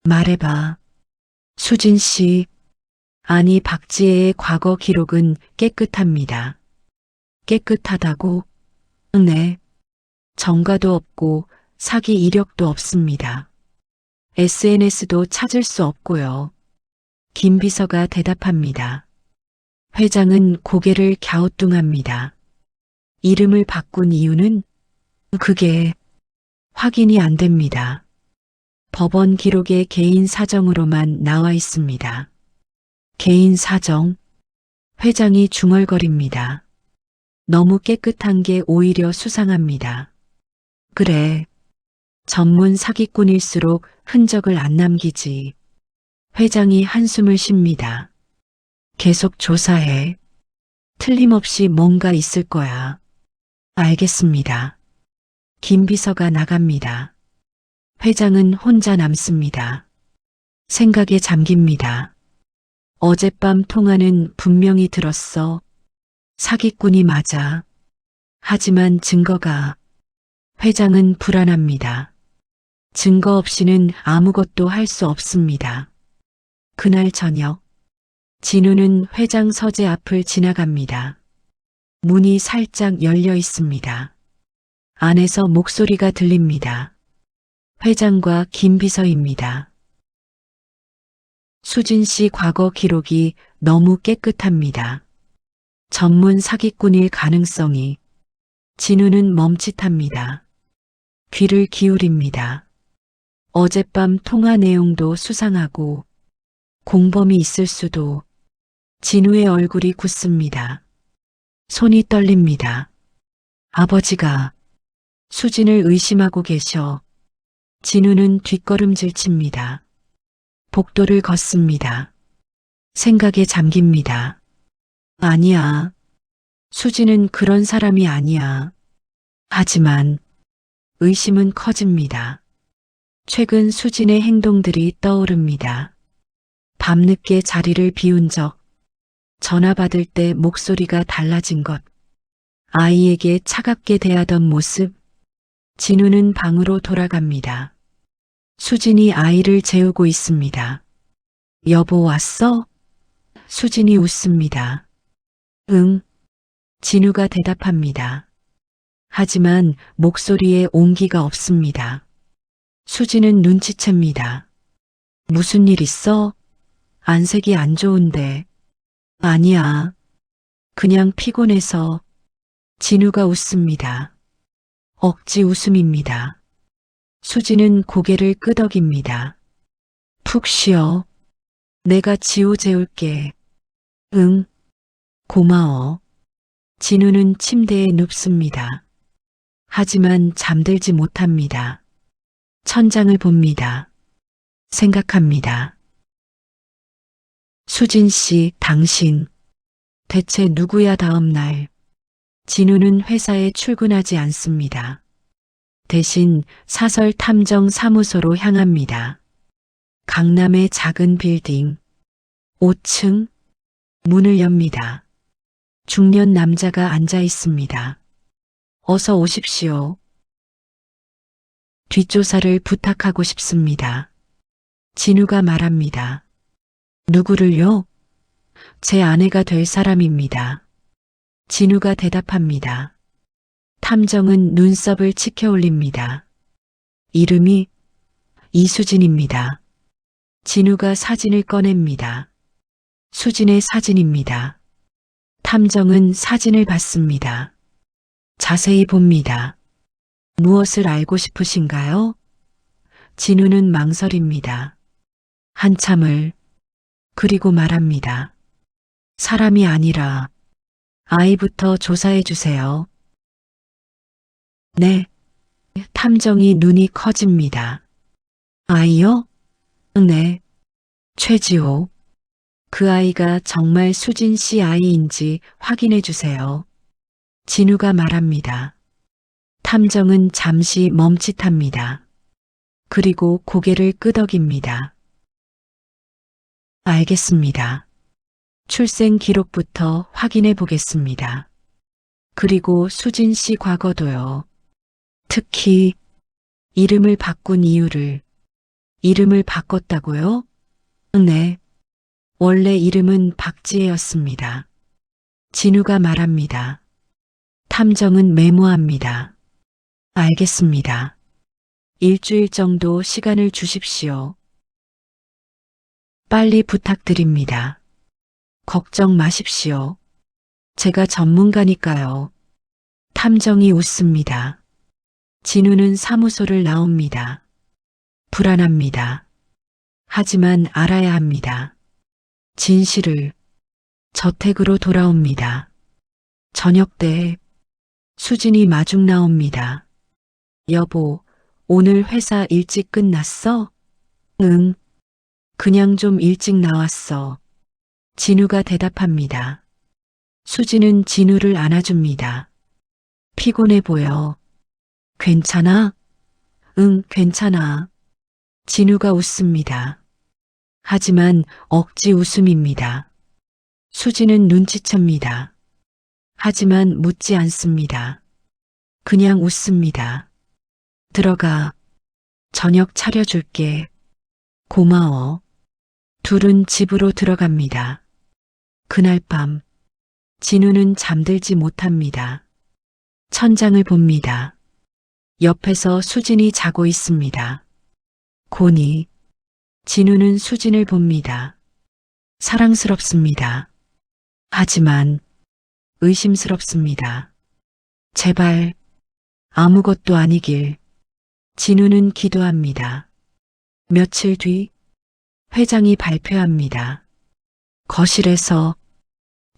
말해봐. 수진 씨. 아니, 박지혜의 과거 기록은 깨끗합니다. 깨끗하다고? 네. 전과도 없고 사기 이력도 없습니다. SNS도 찾을 수 없고요. 김 비서가 대답합니다. 회장은 고개를 갸우뚱합니다. 이름을 바꾼 이유는? 그게 확인이 안 됩니다. 법원 기록에 개인 사정으로만 나와 있습니다. 개인 사정? 회장이 중얼거립니다. 너무 깨끗한 게 오히려 수상합니다. 그래. 전문 사기꾼일수록 흔적을 안 남기지. 회장이 한숨을 쉽니다. 계속 조사해. 틀림없이 뭔가 있을 거야. 알겠습니다. 김 비서가 나갑니다. 회장은 혼자 남습니다. 생각에 잠깁니다. 어젯밤 통화는 분명히 들었어. 사기꾼이 맞아. 하지만 증거가. 회장은 불안합니다. 증거 없이는 아무것도 할 수 없습니다. 그날 저녁, 진우는 회장 서재 앞을 지나갑니다. 문이 살짝 열려 있습니다. 안에서 목소리가 들립니다. 회장과 김 비서입니다. 수진 씨 과거 기록이 너무 깨끗합니다. 전문 사기꾼일 가능성이. 진우는 멈칫합니다. 귀를 기울입니다. 어젯밤 통화 내용도 수상하고 공범이 있을 수도. 진우의 얼굴이 굳습니다. 손이 떨립니다. 아버지가 수진을 의심하고 계셔. 진우는 뒷걸음질 칩니다. 복도를 걷습니다. 생각에 잠깁니다. 아니야. 수진은 그런 사람이 아니야. 하지만 의심은 커집니다. 최근 수진의 행동들이 떠오릅니다. 밤늦게 자리를 비운 적, 전화 받을 때 목소리가 달라진 것, 아이에게 차갑게 대하던 모습. 진우는 방으로 돌아갑니다. 수진이 아이를 재우고 있습니다. 여보 왔어? 수진이 웃습니다. 응. 진우가 대답합니다. 하지만 목소리에 온기가 없습니다. 수진은 눈치챕니다. 무슨 일 있어? 안색이 안 좋은데. 아니야. 그냥 피곤해서. 진우가 웃습니다. 억지 웃음입니다. 수진은 고개를 끄덕입니다. 푹 쉬어. 내가 지호 재울게. 응. 고마워. 진우는 침대에 눕습니다. 하지만 잠들지 못합니다. 천장을 봅니다. 생각합니다. 수진 씨, 당신. 대체 누구야 다음 날. 진우는 회사에 출근하지 않습니다. 대신 사설 탐정 사무소로 향합니다. 강남의 작은 빌딩. 5층. 문을 엽니다. 중년 남자가 앉아 있습니다. 어서 오십시오. 뒷조사를 부탁하고 싶습니다. 진우가 말합니다. 누구를요? 제 아내가 될 사람입니다. 진우가 대답합니다. 탐정은 눈썹을 치켜 올립니다. 이름이 이수진입니다. 진우가 사진을 꺼냅니다. 수진의 사진입니다. 탐정은 사진을 받습니다. 자세히 봅니다. 무엇을 알고 싶으신가요? 진우는 망설입니다. 한참을. 그리고 말합니다. 사람이 아니라 아이부터 조사해 주세요. 네. 탐정이 눈이 커집니다. 아이요? 네. 최지호. 그 아이가 정말 수진 씨 아이인지 확인해 주세요. 진우가 말합니다. 탐정은 잠시 멈칫합니다. 그리고 고개를 끄덕입니다. 알겠습니다. 출생 기록부터 확인해 보겠습니다. 그리고 수진 씨 과거도요. 특히 이름을 바꾼 이유를. 이름을 바꿨다고요? 네. 원래 이름은 박지혜였습니다. 진우가 말합니다. 탐정은 메모합니다. 알겠습니다. 일주일 정도 시간을 주십시오. 빨리 부탁드립니다. 걱정 마십시오. 제가 전문가니까요. 탐정이 웃습니다. 진우는 사무소를 나옵니다. 불안합니다. 하지만 알아야 합니다. 진실을. 저택으로 돌아옵니다. 저녁 때 수진이 마중 나옵니다. 여보, 오늘 회사 일찍 끝났어? 응. 그냥 좀 일찍 나왔어. 진우가 대답합니다. 수진은 진우를 안아줍니다. 피곤해 보여. 괜찮아? 응, 괜찮아. 진우가 웃습니다. 하지만 억지 웃음입니다. 수진은 눈치챕니다. 하지만 묻지 않습니다. 그냥 웃습니다. 들어가. 저녁 차려줄게. 고마워. 둘은 집으로 들어갑니다. 그날 밤 진우는 잠들지 못합니다. 천장을 봅니다. 옆에서 수진이 자고 있습니다. 고니. 진우는 수진을 봅니다. 사랑스럽습니다. 하지만 의심스럽습니다. 제발 아무것도 아니길. 진우는 기도합니다. 며칠 뒤 회장이 발표합니다. 거실에서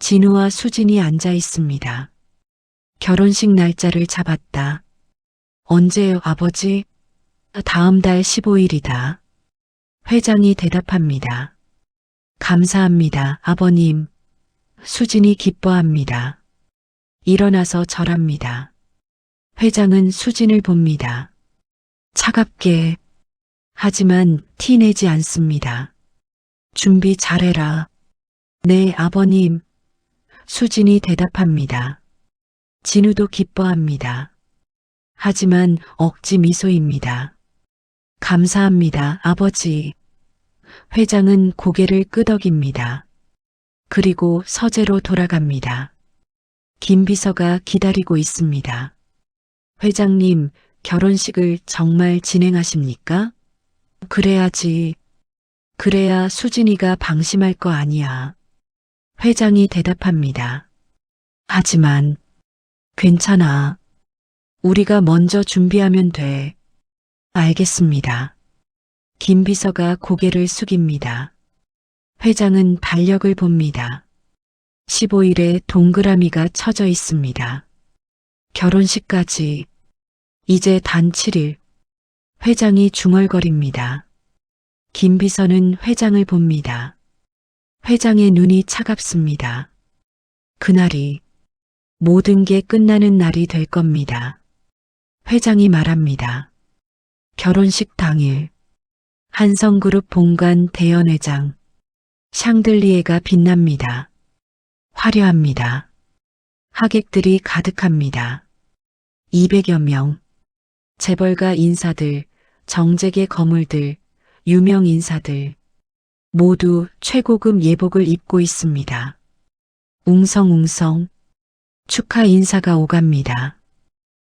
진우와 수진이 앉아 있습니다. 결혼식 날짜를 잡았다. 언제요, 아버지? 다음 달 15일이다. 회장이 대답합니다. 감사합니다, 아버님. 수진이 기뻐합니다. 일어나서 절합니다. 회장은 수진을 봅니다. 차갑게, 하지만 티 내지 않습니다. 준비 잘해라. 네, 아버님. 수진이 대답합니다. 진우도 기뻐합니다. 하지만 억지 미소입니다. 감사합니다, 아버지. 회장은 고개를 끄덕입니다. 그리고 서재로 돌아갑니다. 김 비서가 기다리고 있습니다. 회장님, 결혼식을 정말 진행하십니까? 그래야지. 그래야 수진이가 방심할 거 아니야. 회장이 대답합니다. 하지만 괜찮아. 우리가 먼저 준비하면 돼. 알겠습니다. 김 비서가 고개를 숙입니다. 회장은 달력을 봅니다. 15일에 동그라미가 쳐져 있습니다. 결혼식까지 이제 단 7일. 회장이 중얼거립니다. 김 비서는 회장을 봅니다. 회장의 눈이 차갑습니다. 그날이 모든 게 끝나는 날이 될 겁니다. 회장이 말합니다. 결혼식 당일 한성그룹 본관 대연회장 샹들리에가 빛납니다. 화려합니다. 하객들이 가득합니다. 200여 명. 재벌가 인사들, 정재계 거물들, 유명 인사들 모두 최고급 예복을 입고 있습니다. 웅성웅성 축하 인사가 오갑니다.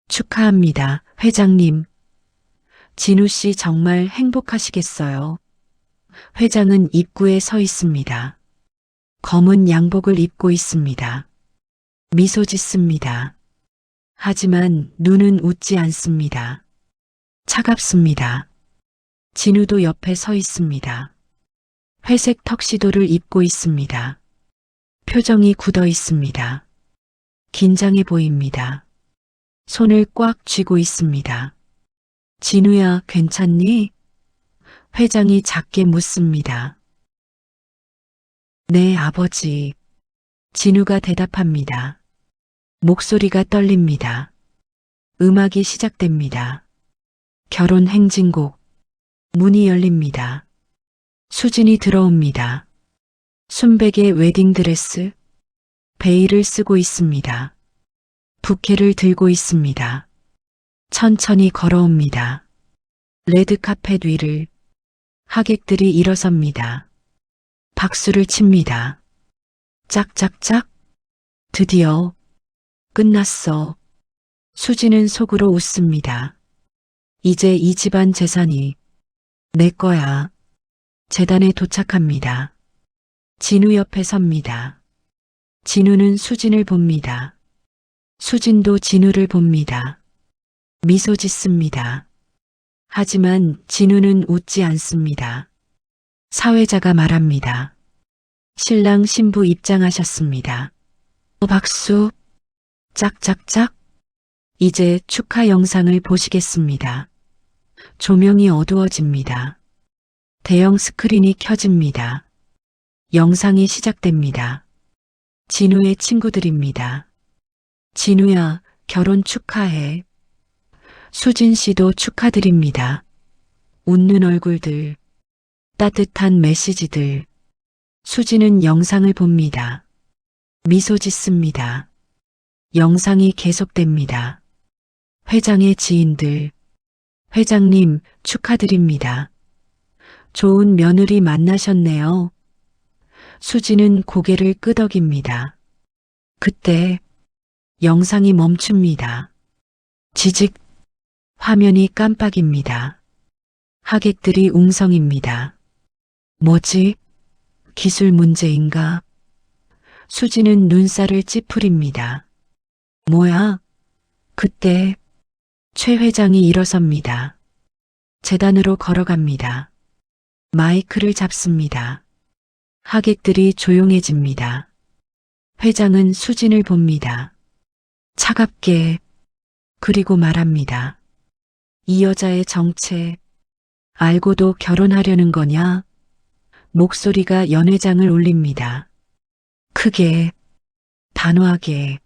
축하합니다, 회장님. 진우 씨 정말 행복하시겠어요. 회장은 입구에 서 있습니다. 검은 양복을 입고 있습니다. 미소 짓습니다. 하지만 눈은 웃지 않습니다. 차갑습니다. 진우도 옆에 서 있습니다. 회색 턱시도를 입고 있습니다. 표정이 굳어 있습니다. 긴장해 보입니다. 손을 꽉 쥐고 있습니다. 진우야, 괜찮니? 회장이 작게 묻습니다. 네, 아버지. 진우가 대답합니다. 목소리가 떨립니다. 음악이 시작됩니다. 결혼 행진곡. 문이 열립니다. 수진이 들어옵니다. 순백의 웨딩드레스, 베일을 쓰고 있습니다. 부케를 들고 있습니다. 천천히 걸어옵니다. 레드카펫 위를 하객들이 일어섭니다. 박수를 칩니다. 짝짝짝. 드디어 끝났어. 수지는 속으로 웃습니다. 이제 이 집안 재산이 내 거야. 재단에 도착합니다. 진우 옆에 섭니다. 진우는 수진을 봅니다. 수진도 진우를 봅니다. 미소 짓습니다. 하지만 진우는 웃지 않습니다. 사회자가 말합니다. 신랑 신부 입장하셨습니다. 박수. 짝짝짝. 이제 축하 영상을 보시겠습니다. 조명이 어두워집니다. 대형 스크린이 켜집니다. 영상이 시작됩니다. 진우의 친구들입니다. 진우야, 결혼 축하해. 수진 씨도 축하드립니다. 웃는 얼굴들, 따뜻한 메시지들. 수진은 영상을 봅니다. 미소 짓습니다. 영상이 계속됩니다. 회장의 지인들. 회장님, 축하드립니다. 좋은 며느리 만나셨네요. 수진은 고개를 끄덕입니다. 그때 영상이 멈춥니다. 지직. 화면이 깜빡입니다. 하객들이 웅성입니다. 뭐지? 기술 문제인가? 수지는 눈살을 찌푸립니다. 뭐야? 그때 최 회장이 일어섭니다. 재단으로 걸어갑니다. 마이크를 잡습니다. 하객들이 조용해집니다. 회장은 수진을 봅니다. 차갑게. 그리고 말합니다. 이 여자의 정체 알고도 결혼하려는 거냐? 목소리가 연회장을 울립니다. 크게, 단호하게.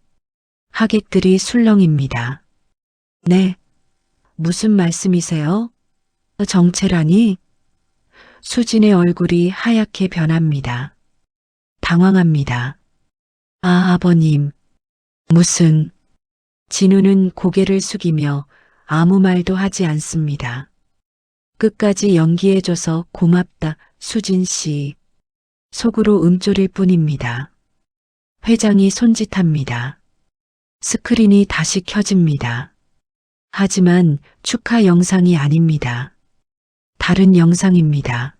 하객들이 술렁입니다. 네, 무슨 말씀이세요? 정체라니? 수진의 얼굴이 하얗게 변합니다. 당황합니다. 아, 아버님. 무슨. 진우는 고개를 숙이며 아무 말도 하지 않습니다. 끝까지 연기해줘서 고맙다, 수진 씨. 속으로 음조릴 뿐입니다. 회장이 손짓합니다. 스크린이 다시 켜집니다. 하지만 축하 영상이 아닙니다. 다른 영상입니다.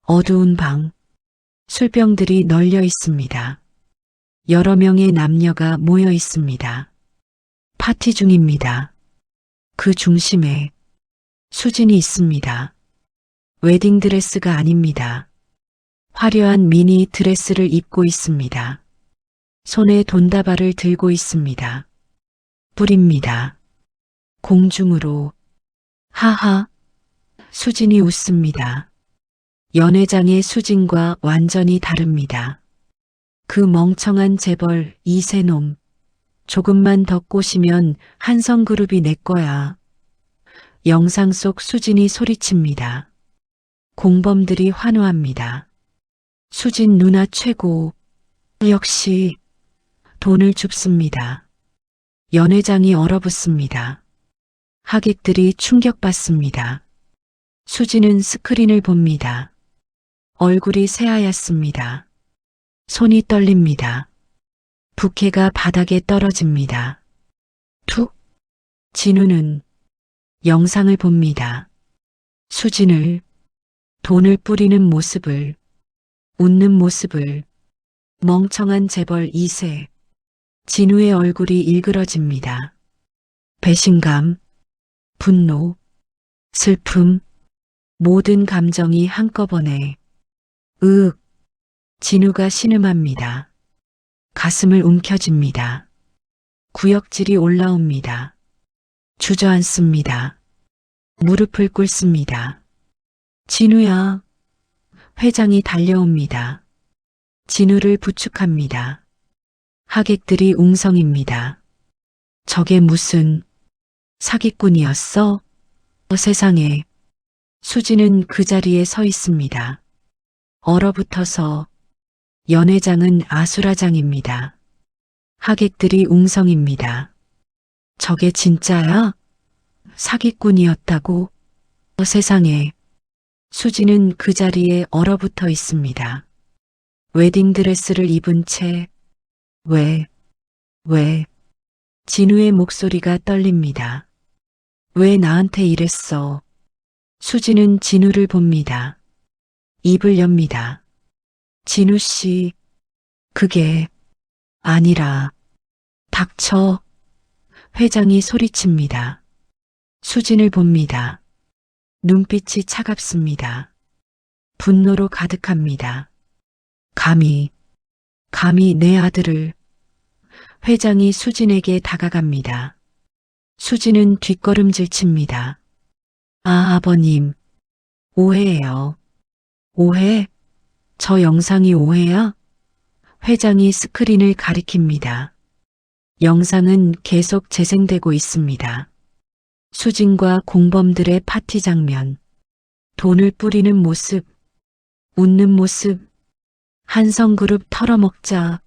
어두운 방. 술병들이 널려 있습니다. 여러 명의 남녀가 모여 있습니다. 파티 중입니다. 그 중심에 수진이 있습니다. 웨딩드레스가 아닙니다. 화려한 미니 드레스를 입고 있습니다. 손에 돈다발을 들고 있습니다. 뿌립니다. 공중으로. 하하. 수진이 웃습니다. 연회장의 수진과 완전히 다릅니다. 그 멍청한 재벌 이세놈. 조금만 더 꼬시면 한성그룹이 내 거야. 영상 속 수진이 소리칩니다. 공범들이 환호합니다. 수진 누나 최고. 역시. 돈을 줍습니다. 연회장이 얼어붙습니다. 하객들이 충격받습니다. 수진은 스크린을 봅니다. 얼굴이 새하얗습니다. 손이 떨립니다. 부케가 바닥에 떨어집니다. 툭. 진우는 영상을 봅니다. 수진을, 돈을 뿌리는 모습을, 웃는 모습을, 멍청한 재벌 2세. 진우의 얼굴이 일그러집니다. 배신감, 분노, 슬픔, 모든 감정이 한꺼번에. 으윽. 진우가 신음합니다. 가슴을 움켜쥡니다. 구역질이 올라옵니다. 주저앉습니다. 무릎을 꿇습니다. 진우야. 회장이 달려옵니다. 진우를 부축합니다. 하객들이 웅성입니다. 저게 무슨 사기꾼이었어? 세상에. 수진은 그 자리에 서 있습니다. 얼어붙어서. 연회장은 아수라장입니다. 하객들이 웅성입니다. 저게 진짜야? 사기꾼이었다고? 세상에. 수진은 그 자리에 얼어붙어 있습니다. 웨딩드레스를 입은 채. 왜? 진우의 목소리가 떨립니다. 왜 나한테 이랬어? 수진은 진우를 봅니다. 입을 엽니다. 진우 씨, 그게 아니라. 닥쳐. 회장이 소리칩니다. 수진을 봅니다. 눈빛이 차갑습니다. 분노로 가득합니다. 감히 내 아들을. 회장이 수진에게 다가갑니다. 수진은 뒷걸음질 칩니다. 아, 아버님. 오해예요. 오해? 저 영상이 오해야? 회장이 스크린을 가리킵니다. 영상은 계속 재생되고 있습니다. 수진과 공범들의 파티 장면, 돈을 뿌리는 모습, 웃는 모습, 한성그룹 털어먹자,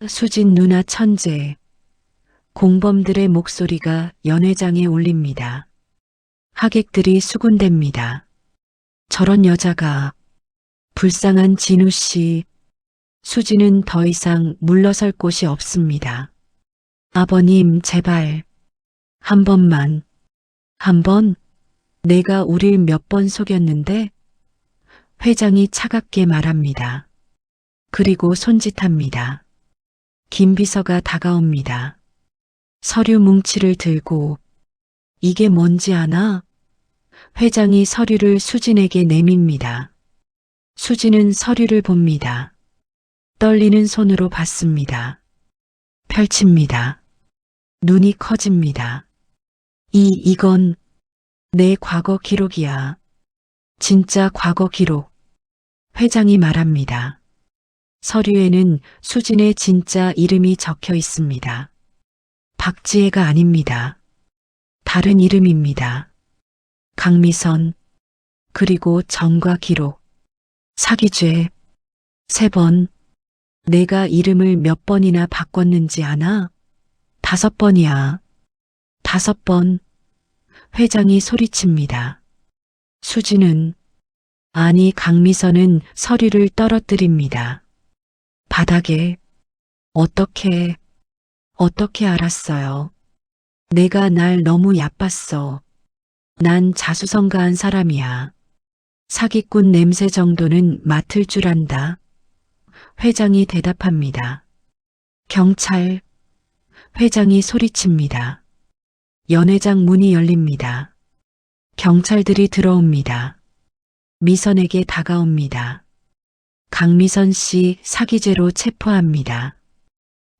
수진 누나 천재, 공범들의 목소리가 연회장에 울립니다. 하객들이 수군댑니다. 저런 여자가. 불쌍한 진우 씨. 수지는 더 이상 물러설 곳이 없습니다. 아버님, 제발. 한 번만. 한 번? 내가 우릴 몇 번 속였는데? 회장이 차갑게 말합니다. 그리고 손짓합니다. 김 비서가 다가옵니다. 서류 뭉치를 들고 이게 뭔지 아나? 회장이 서류를 수진에게 내밉니다. 수진은 서류를 봅니다. 떨리는 손으로 받습니다. 펼칩니다. 눈이 커집니다. 이건 내 과거 기록이야. 진짜 과거 기록. 회장이 말합니다. 서류에는 수진의 진짜 이름이 적혀 있습니다. 박지혜가 아닙니다. 다른 이름입니다. 강미선, 그리고 전과 기록. 사기죄. 3번. 내가 이름을 몇 번이나 바꿨는지 아나? 5번이야. 5번. 회장이 소리칩니다. 수지는, 아니 강미선은 서류를 떨어뜨립니다. 바닥에. 어떻게 알았어요? 내가 날 너무 얕봤어. 난 자수성가한 사람이야. 사기꾼 냄새 정도는 맡을 줄 안다. 회장이 대답합니다. 경찰. 회장이 소리칩니다. 연회장 문이 열립니다. 경찰들이 들어옵니다. 미선에게 다가옵니다. 강미선 씨 사기죄로 체포합니다.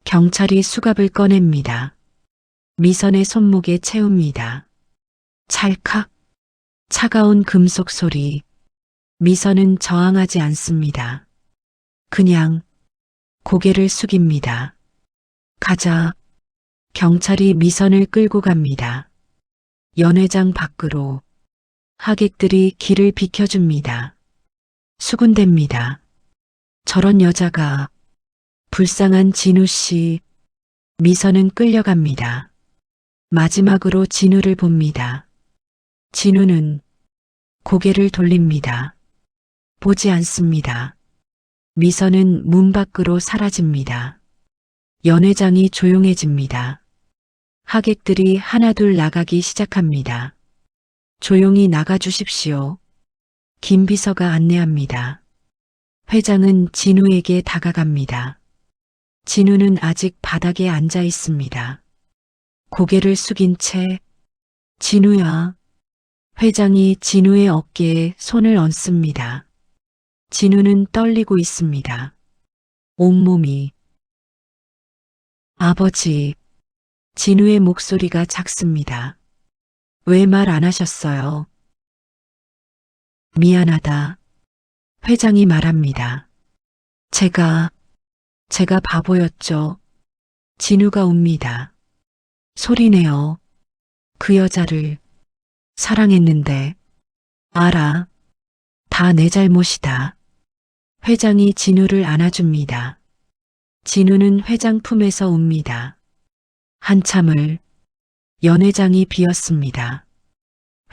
경찰이 수갑을 꺼냅니다. 미선의 손목에 채웁니다. 찰칵. 차가운 금속 소리. 미선은 저항하지 않습니다. 그냥 고개를 숙입니다. 가자. 경찰이 미선을 끌고 갑니다. 연회장 밖으로. 하객들이 길을 비켜줍니다. 수군댑니다. 저런 여자가. 불쌍한 진우 씨. 미선은 끌려갑니다. 마지막으로 진우를 봅니다. 진우는 고개를 돌립니다. 보지 않습니다. 미선은 문 밖으로 사라집니다. 연회장이 조용해집니다. 하객들이 하나둘 나가기 시작합니다. 조용히 나가주십시오. 김 비서가 안내합니다. 회장은 진우에게 다가갑니다. 진우는 아직 바닥에 앉아 있습니다. 고개를 숙인 채, 진우야. 회장이 진우의 어깨에 손을 얹습니다. 진우는 떨리고 있습니다. 온몸이. 아버지. 진우의 목소리가 작습니다. 왜 말 안 하셨어요? 미안하다. 회장이 말합니다. 제가 바보였죠. 진우가 웁니다. 소리내어. 그 여자를 사랑했는데. 알아. 다 내 잘못이다. 회장이 진우를 안아줍니다. 진우는 회장 품에서 웁니다. 한참을. 연회장이 비었습니다.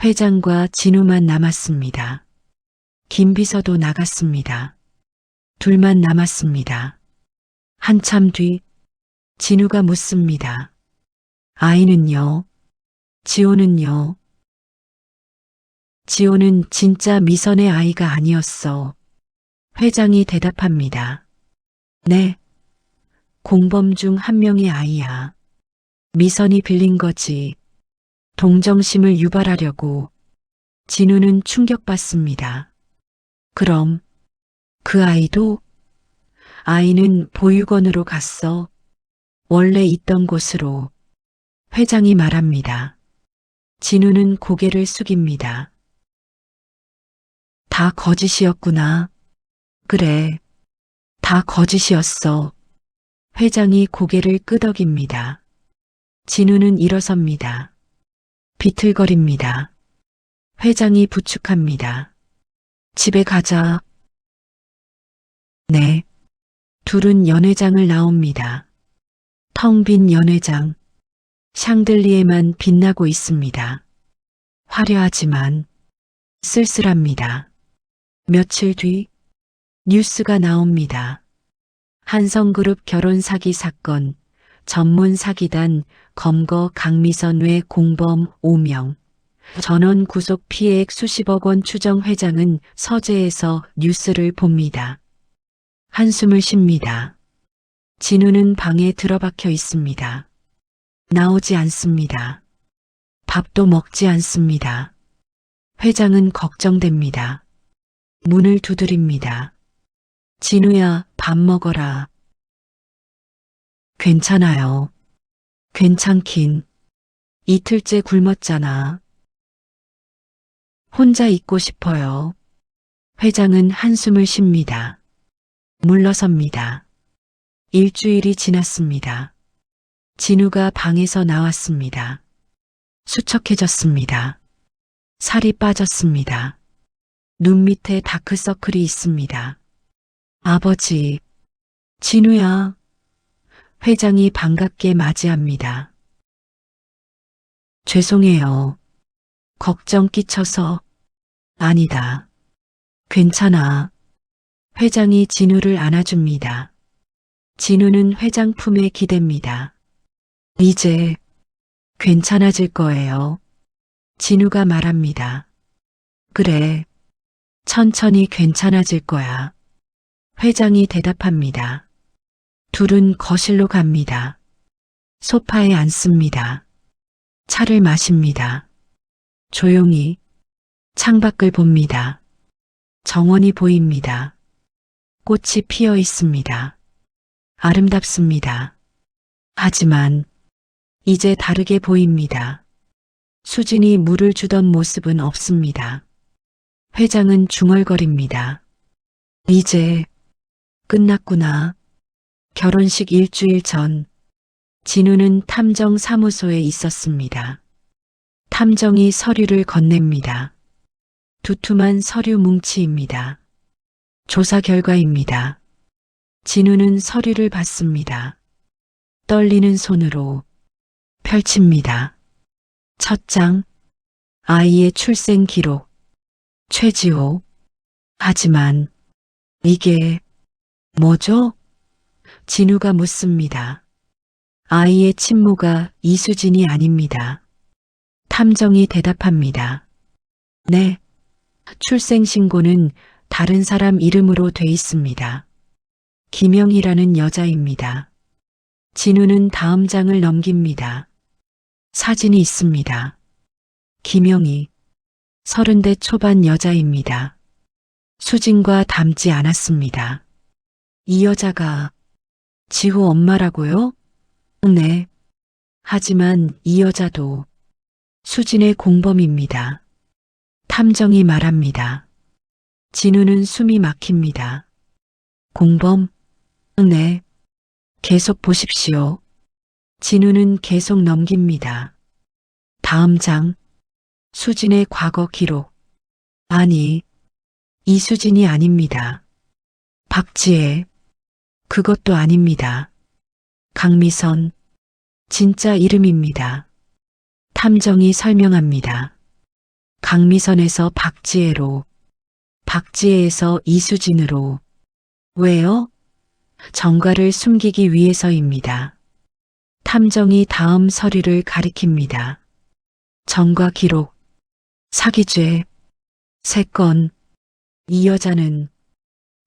회장과 진우만 남았습니다. 김 비서도 나갔습니다. 둘만 남았습니다. 한참 뒤 진우가 묻습니다. 아이는요? 지호는요? 지호는 진짜 미선의 아이가 아니었어. 회장이 대답합니다. 네. 공범 중 한 명의 아이야. 미선이 빌린 거지. 동정심을 유발하려고. 진우는 충격받습니다. 그럼 그 아이도? 아이는 보육원으로 갔어. 원래 있던 곳으로. 회장이 말합니다. 진우는 고개를 숙입니다. 다 거짓이었구나. 그래. 다 거짓이었어. 회장이 고개를 끄덕입니다. 진우는 일어섭니다. 비틀거립니다. 회장이 부축합니다. 집에 가자. 네. 둘은 연회장을 나옵니다. 텅 빈 연회장. 샹들리에만 빛나고 있습니다. 화려하지만 쓸쓸합니다. 며칠 뒤 뉴스가 나옵니다. 한성그룹 결혼 사기 사건, 전문 사기단 검거 강미선 외 공범 5명. 전원 구속 피해액 수십억 원 추정. 회장은 서재에서 뉴스를 봅니다. 한숨을 쉽니다. 진우는 방에 들어박혀 있습니다. 나오지 않습니다. 밥도 먹지 않습니다. 회장은 걱정됩니다. 문을 두드립니다. 진우야, 밥 먹어라. 괜찮아요. 괜찮긴. 이틀째 굶었잖아. 혼자 있고 싶어요. 회장은 한숨을 쉽니다. 물러섭니다. 일주일이 지났습니다. 진우가 방에서 나왔습니다. 수척해졌습니다. 살이 빠졌습니다. 눈 밑에 다크서클이 있습니다. 아버지, 진우야. 회장이 반갑게 맞이합니다. 죄송해요. 걱정 끼쳐서. 아니다. 괜찮아. 회장이 진우를 안아줍니다. 진우는 회장 품에 기댑니다. 이제 괜찮아질 거예요. 진우가 말합니다. 그래. 천천히 괜찮아질 거야. 회장이 대답합니다. 둘은 거실로 갑니다. 소파에 앉습니다. 차를 마십니다. 조용히 창밖을 봅니다. 정원이 보입니다. 꽃이 피어 있습니다. 아름답습니다. 하지만 이제 다르게 보입니다. 수진이 물을 주던 모습은 없습니다. 회장은 중얼거립니다. 이제 끝났구나. 결혼식 일주일 전 진우는 탐정사무소에 있었습니다. 탐정이 서류를 건넵니다. 두툼한 서류 뭉치입니다. 조사 결과입니다. 진우는 서류를 받습니다. 떨리는 손으로 펼칩니다. 첫 장, 아이의 출생 기록, 최지호. 하지만 이게 뭐죠? 진우가 묻습니다. 아이의 친모가 이수진이 아닙니다. 탐정이 대답합니다. 네, 출생신고는 다른 사람 이름으로 돼 있습니다. 김영희라는 여자입니다. 진우는 다음 장을 넘깁니다. 사진이 있습니다. 김영희, 30대 초반 여자입니다. 수진과 닮지 않았습니다. 이 여자가 지호 엄마라고요? 네. 하지만 이 여자도 수진의 공범입니다. 탐정이 말합니다. 진우는 숨이 막힙니다. 공범? 네. 계속 보십시오. 진우는 계속 넘깁니다. 다음 장. 수진의 과거 기록. 아니, 이수진이 아닙니다. 박지혜. 그것도 아닙니다. 강미선. 진짜 이름입니다. 탐정이 설명합니다. 강미선에서 박지혜로, 박지혜에서 이수진으로. 왜요? 정가를 숨기기 위해서입니다. 탐정이 다음 서류를 가리킵니다. 정가 기록, 사기죄, 3건. 이 여자는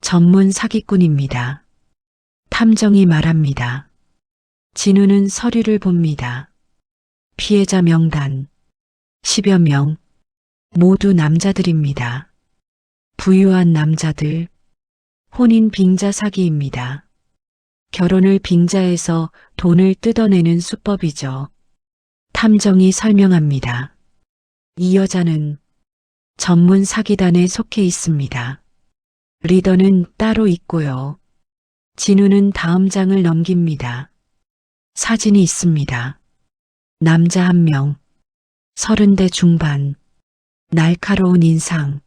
전문 사기꾼입니다. 탐정이 말합니다. 진우는 서류를 봅니다. 피해자 명단, 10여 명, 모두 남자들입니다. 부유한 남자들, 혼인 빙자 사기입니다. 결혼을 빙자해서 돈을 뜯어내는 수법이죠. 탐정이 설명합니다. 이 여자는 전문 사기단에 속해 있습니다. 리더는 따로 있고요. 진우는 다음 장을 넘깁니다. 사진이 있습니다. 남자 1명, 30대 중반, 날카로운 인상.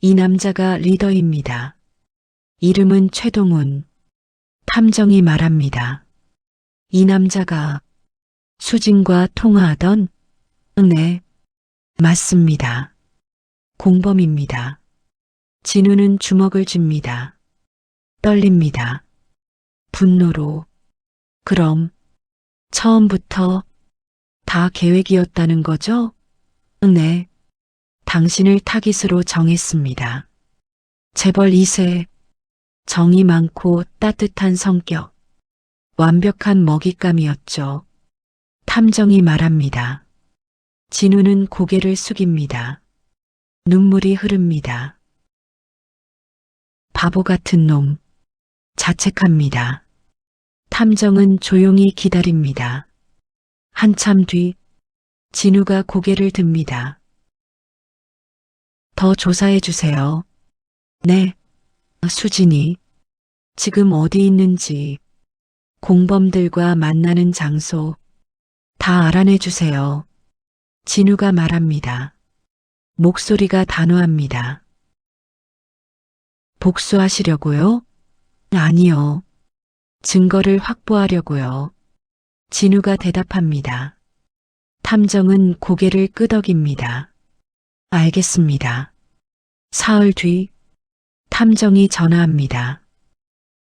이 남자가 리더입니다. 이름은 최동훈. 탐정이 말합니다. 이 남자가 수진과 통화하던? 네, 맞습니다. 공범입니다. 진우는 주먹을 쥡니다. 떨립니다. 분노로. 그럼 처음부터 다 계획이었다는 거죠? 네. 당신을 타깃으로 정했습니다. 재벌 2세, 정이 많고 따뜻한 성격, 완벽한 먹잇감이었죠. 탐정이 말합니다. 진우는 고개를 숙입니다. 눈물이 흐릅니다. 바보 같은 놈, 자책합니다. 탐정은 조용히 기다립니다. 한참 뒤, 진우가 고개를 듭니다. 더 조사해 주세요. 네, 수진이 지금 어디 있는지, 공범들과 만나는 장소 다 알아내 주세요. 진우가 말합니다. 목소리가 단호합니다. 복수하시려고요? 아니요. 증거를 확보하려고요. 진우가 대답합니다. 탐정은 고개를 끄덕입니다. 알겠습니다. 사흘 뒤 탐정이 전화합니다.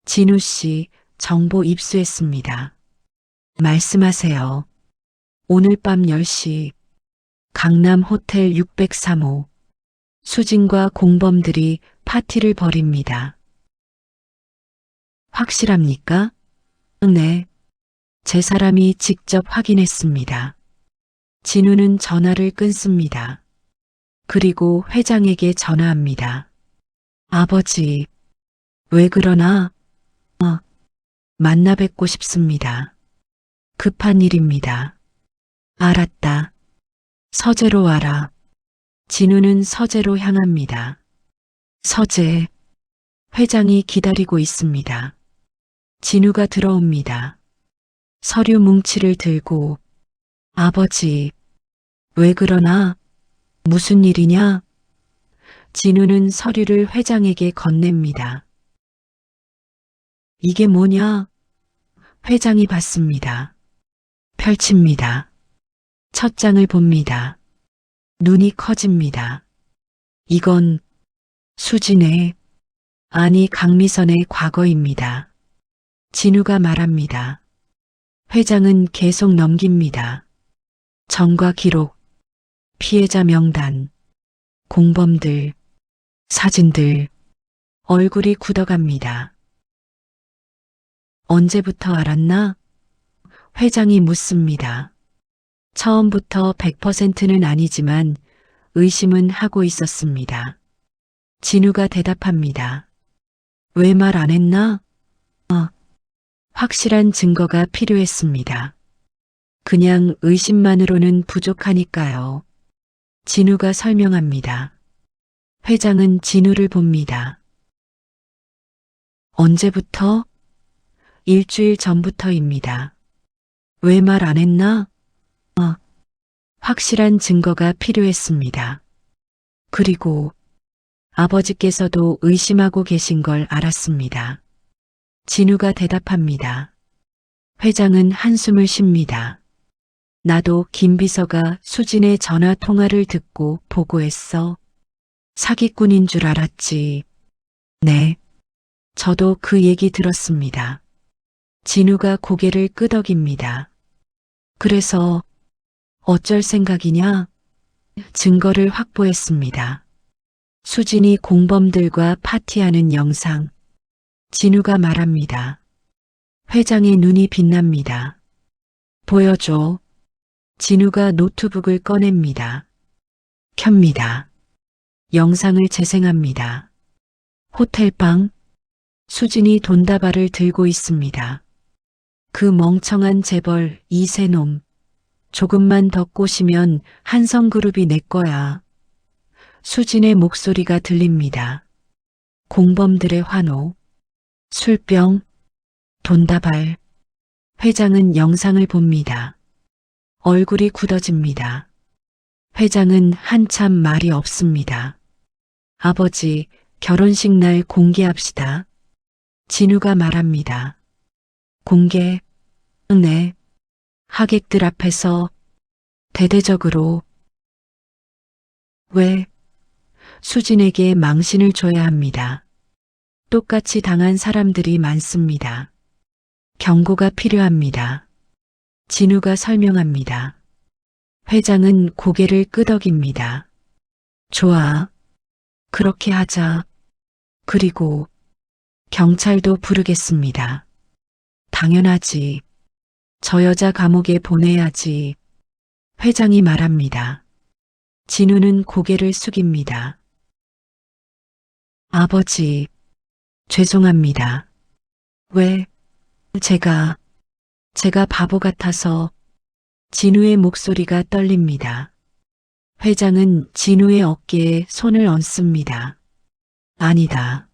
진우 씨, 정보 입수했습니다. 말씀하세요. 오늘 밤 10시 강남 호텔 603호 수진과 공범들이 파티를 벌입니다. 확실합니까? 네. 제 사람이 직접 확인했습니다. 진우는 전화를 끊습니다. 그리고 회장에게 전화합니다. 아버지, 왜 그러나? 만나 뵙고 싶습니다. 급한 일입니다. 알았다. 서재로 와라. 진우는 서재로 향합니다. 서재. 회장이 기다리고 있습니다. 진우가 들어옵니다. 서류 뭉치를 들고 아버지, 왜 그러나? 무슨 일이냐? 진우는 서류를 회장에게 건넵니다. 이게 뭐냐? 회장이 받습니다. 펼칩니다. 첫 장을 봅니다. 눈이 커집니다. 이건 수진의, 아니 강미선의 과거입니다. 진우가 말합니다. 회장은 계속 넘깁니다. 전과 기록, 피해자 명단, 공범들, 사진들, 얼굴이 굳어갑니다. 언제부터 알았나? 회장이 묻습니다. 처음부터 100%는 아니지만 의심은 하고 있었습니다. 진우가 대답합니다. 왜 말 안 했나? 확실한 증거가 필요했습니다. 그냥 의심만으로는 부족하니까요. 진우가 설명합니다. 회장은 진우를 봅니다. 언제부터? 일주일 전부터입니다. 왜 말 안 했나? 확실한 증거가 필요했습니다. 그리고 아버지께서도 의심하고 계신 걸 알았습니다. 진우가 대답합니다. 회장은 한숨을 쉽니다. 나도 김 비서가 수진의 전화 통화를 듣고 보고했어. 사기꾼인 줄 알았지. 네. 저도 그 얘기 들었습니다. 진우가 고개를 끄덕입니다. 그래서 어쩔 생각이냐? 증거를 확보했습니다. 수진이 공범들과 파티하는 영상. 진우가 말합니다. 회장의 눈이 빛납니다. 보여줘. 진우가 노트북을 꺼냅니다. 켭니다. 영상을 재생합니다. 호텔방. 수진이 돈다발을 들고 있습니다. 그 멍청한 재벌 2세 놈. 조금만 더 꼬시면 한성그룹이 내 거야. 수진의 목소리가 들립니다. 공범들의 환호. 술병. 돈다발. 회장은 영상을 봅니다. 얼굴이 굳어집니다. 회장은 한참 말이 없습니다. 아버지, 결혼식 날 공개합시다. 진우가 말합니다. 공개? 네. 하객들 앞에서 대대적으로. 왜? 수진에게 망신을 줘야 합니다. 똑같이 당한 사람들이 많습니다. 경고가 필요합니다. 진우가 설명합니다. 회장은 고개를 끄덕입니다. 좋아. 그렇게 하자. 그리고 경찰도 부르겠습니다. 당연하지. 저 여자 감옥에 보내야지. 회장이 말합니다. 진우는 고개를 숙입니다. 아버지, 죄송합니다. 왜? 제가 바보 같아서. 진우의 목소리가 떨립니다. 회장은 진우의 어깨에 손을 얹습니다. 아니다.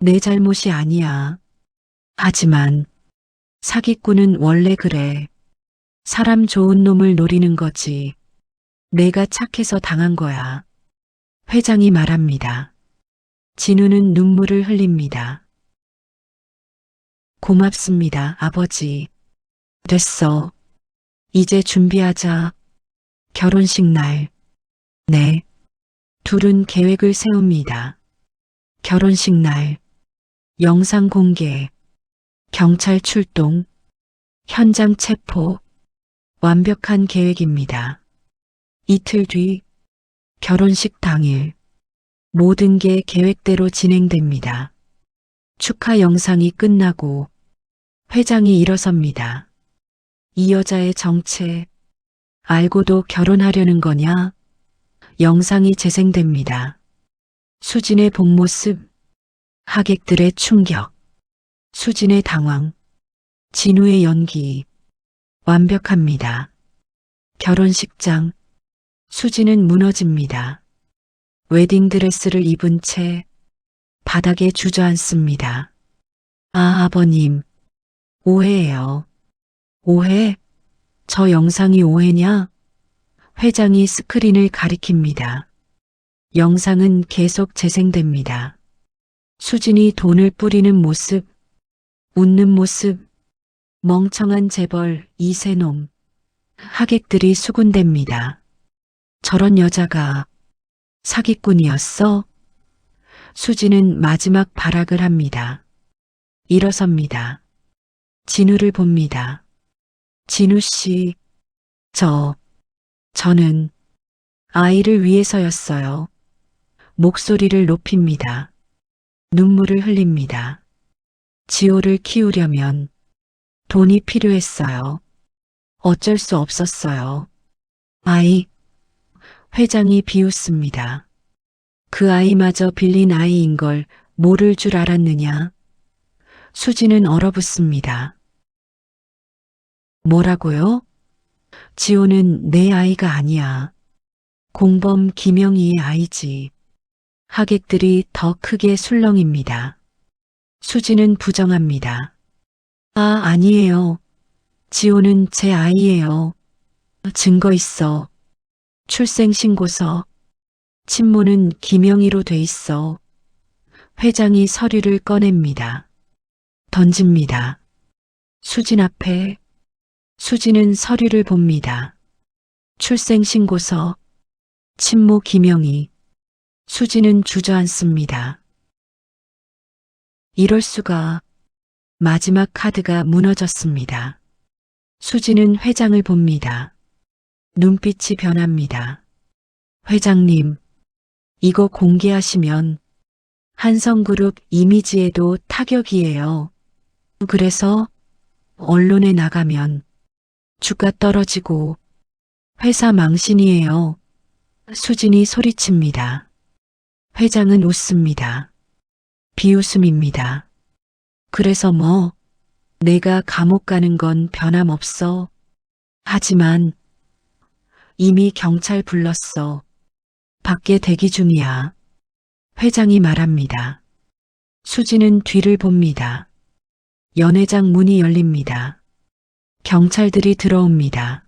내 잘못이 아니야. 하지만 사기꾼은 원래 그래. 사람 좋은 놈을 노리는 거지. 내가 착해서 당한 거야. 회장이 말합니다. 진우는 눈물을 흘립니다. 고맙습니다, 아버지. 됐어. 이제 준비하자. 결혼식 날. 네. 둘은 계획을 세웁니다. 결혼식 날. 영상 공개. 경찰 출동. 현장 체포. 완벽한 계획입니다. 이틀 뒤. 결혼식 당일. 모든 게 계획대로 진행됩니다. 축하 영상이 끝나고 회장이 일어섭니다. 이 여자의 정체, 알고도 결혼하려는 거냐? 영상이 재생됩니다. 수진의 본 모습, 하객들의 충격, 수진의 당황, 진우의 연기, 완벽합니다. 결혼식장, 수진은 무너집니다. 웨딩드레스를 입은 채 바닥에 주저앉습니다. 아, 아버님, 오해예요. 오해? 저 영상이 오해냐? 회장이 스크린을 가리킵니다. 영상은 계속 재생됩니다. 수진이 돈을 뿌리는 모습, 웃는 모습, 멍청한 재벌 이세놈. 하객들이 수군댑니다. 저런 여자가 사기꾼이었어? 수진은 마지막 발악을 합니다. 일어섭니다. 진우를 봅니다. 진우 씨, 저는 아이를 위해서였어요. 목소리를 높입니다. 눈물을 흘립니다. 지호를 키우려면 돈이 필요했어요. 어쩔 수 없었어요. 아이, 회장이 비웃습니다. 그 아이마저 빌린 아이인 걸 모를 줄 알았느냐? 수진은 얼어붙습니다. 뭐라고요? 지호는 내 아이가 아니야. 공범 김영희의 아이지. 하객들이 더 크게 술렁입니다. 수진은 부정합니다. 아, 아니에요. 지호는 제 아이예요. 증거 있어. 출생신고서. 친모는 김영희로 돼 있어. 회장이 서류를 꺼냅니다. 던집니다. 수진 앞에. 수진은 서류를 봅니다. 출생신고서. 친모 김영희. 수진은 주저앉습니다. 이럴 수가. 마지막 카드가 무너졌습니다. 수진은 회장을 봅니다. 눈빛이 변합니다. 회장님, 이거 공개하시면 한성그룹 이미지에도 타격이에요. 그래서 언론에 나가면 주가 떨어지고 회사 망신이에요. 수진이 소리칩니다. 회장은 웃습니다. 비웃음입니다. 그래서 뭐, 내가 감옥 가는 건 변함없어. 하지만 이미 경찰 불렀어. 밖에 대기 중이야. 회장이 말합니다. 수진은 뒤를 봅니다. 연회장 문이 열립니다. 경찰들이 들어옵니다.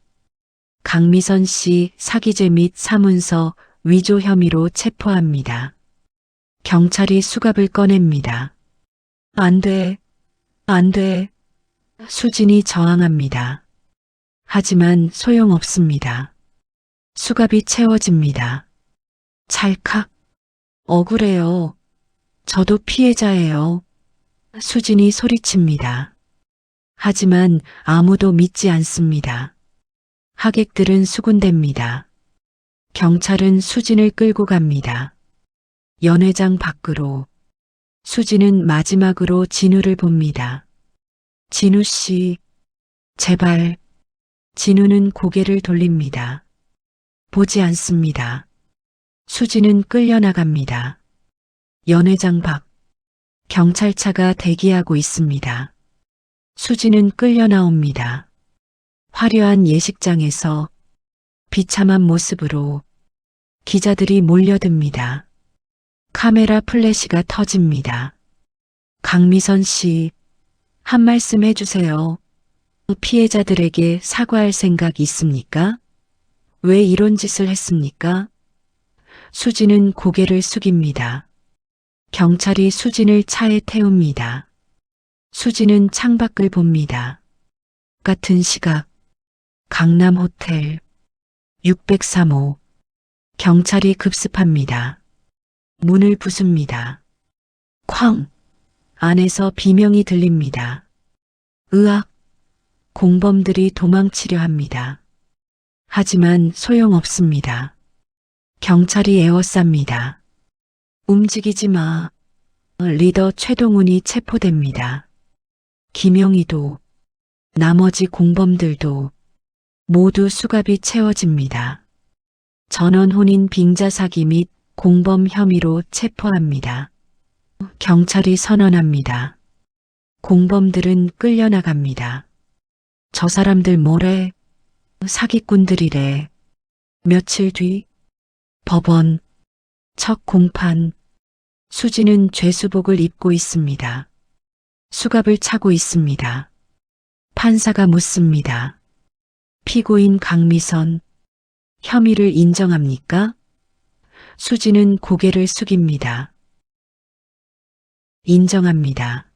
강미선 씨 사기죄 및 사문서 위조 혐의로 체포합니다. 경찰이 수갑을 꺼냅니다. 안 돼, 안 돼. 수진이 저항합니다. 하지만 소용없습니다. 수갑이 채워집니다. 찰칵. 억울해요. 저도 피해자예요. 수진이 소리칩니다. 하지만 아무도 믿지 않습니다. 하객들은 수군댑니다. 경찰은 수진을 끌고 갑니다. 연회장 밖으로 수진은 마지막으로 진우를 봅니다. 진우 씨, 제발. 진우는 고개를 돌립니다. 보지 않습니다. 수진은 끌려나갑니다. 연회장 밖 경찰차가 대기하고 있습니다. 수진은 끌려 나옵니다. 화려한 예식장에서 비참한 모습으로 기자들이 몰려듭니다. 카메라 플래시가 터집니다. 강미선 씨, 한 말씀 해주세요. 피해자들에게 사과할 생각 있습니까? 왜 이런 짓을 했습니까? 수진은 고개를 숙입니다. 경찰이 수진을 차에 태웁니다. 수진은 창밖을 봅니다. 같은 시각 강남 호텔 603호 경찰이 급습합니다. 문을 부숩니다. 쾅! 안에서 비명이 들립니다. 으악! 공범들이 도망치려 합니다. 하지만 소용없습니다. 경찰이 에워쌉니다. 움직이지 마. 리더 최동훈이 체포됩니다. 김영희도 나머지 공범들도 모두 수갑이 채워집니다. 전원 혼인 빙자 사기 및 공범 혐의로 체포합니다. 경찰이 선언합니다. 공범들은 끌려나갑니다. 저 사람들 뭐래? 사기꾼들이래. 며칠 뒤 법원 첫 공판 수진은 죄수복을 입고 있습니다. 수갑을 차고 있습니다. 판사가 묻습니다. 피고인 강미선, 혐의를 인정합니까? 수진은 고개를 숙입니다. 인정합니다.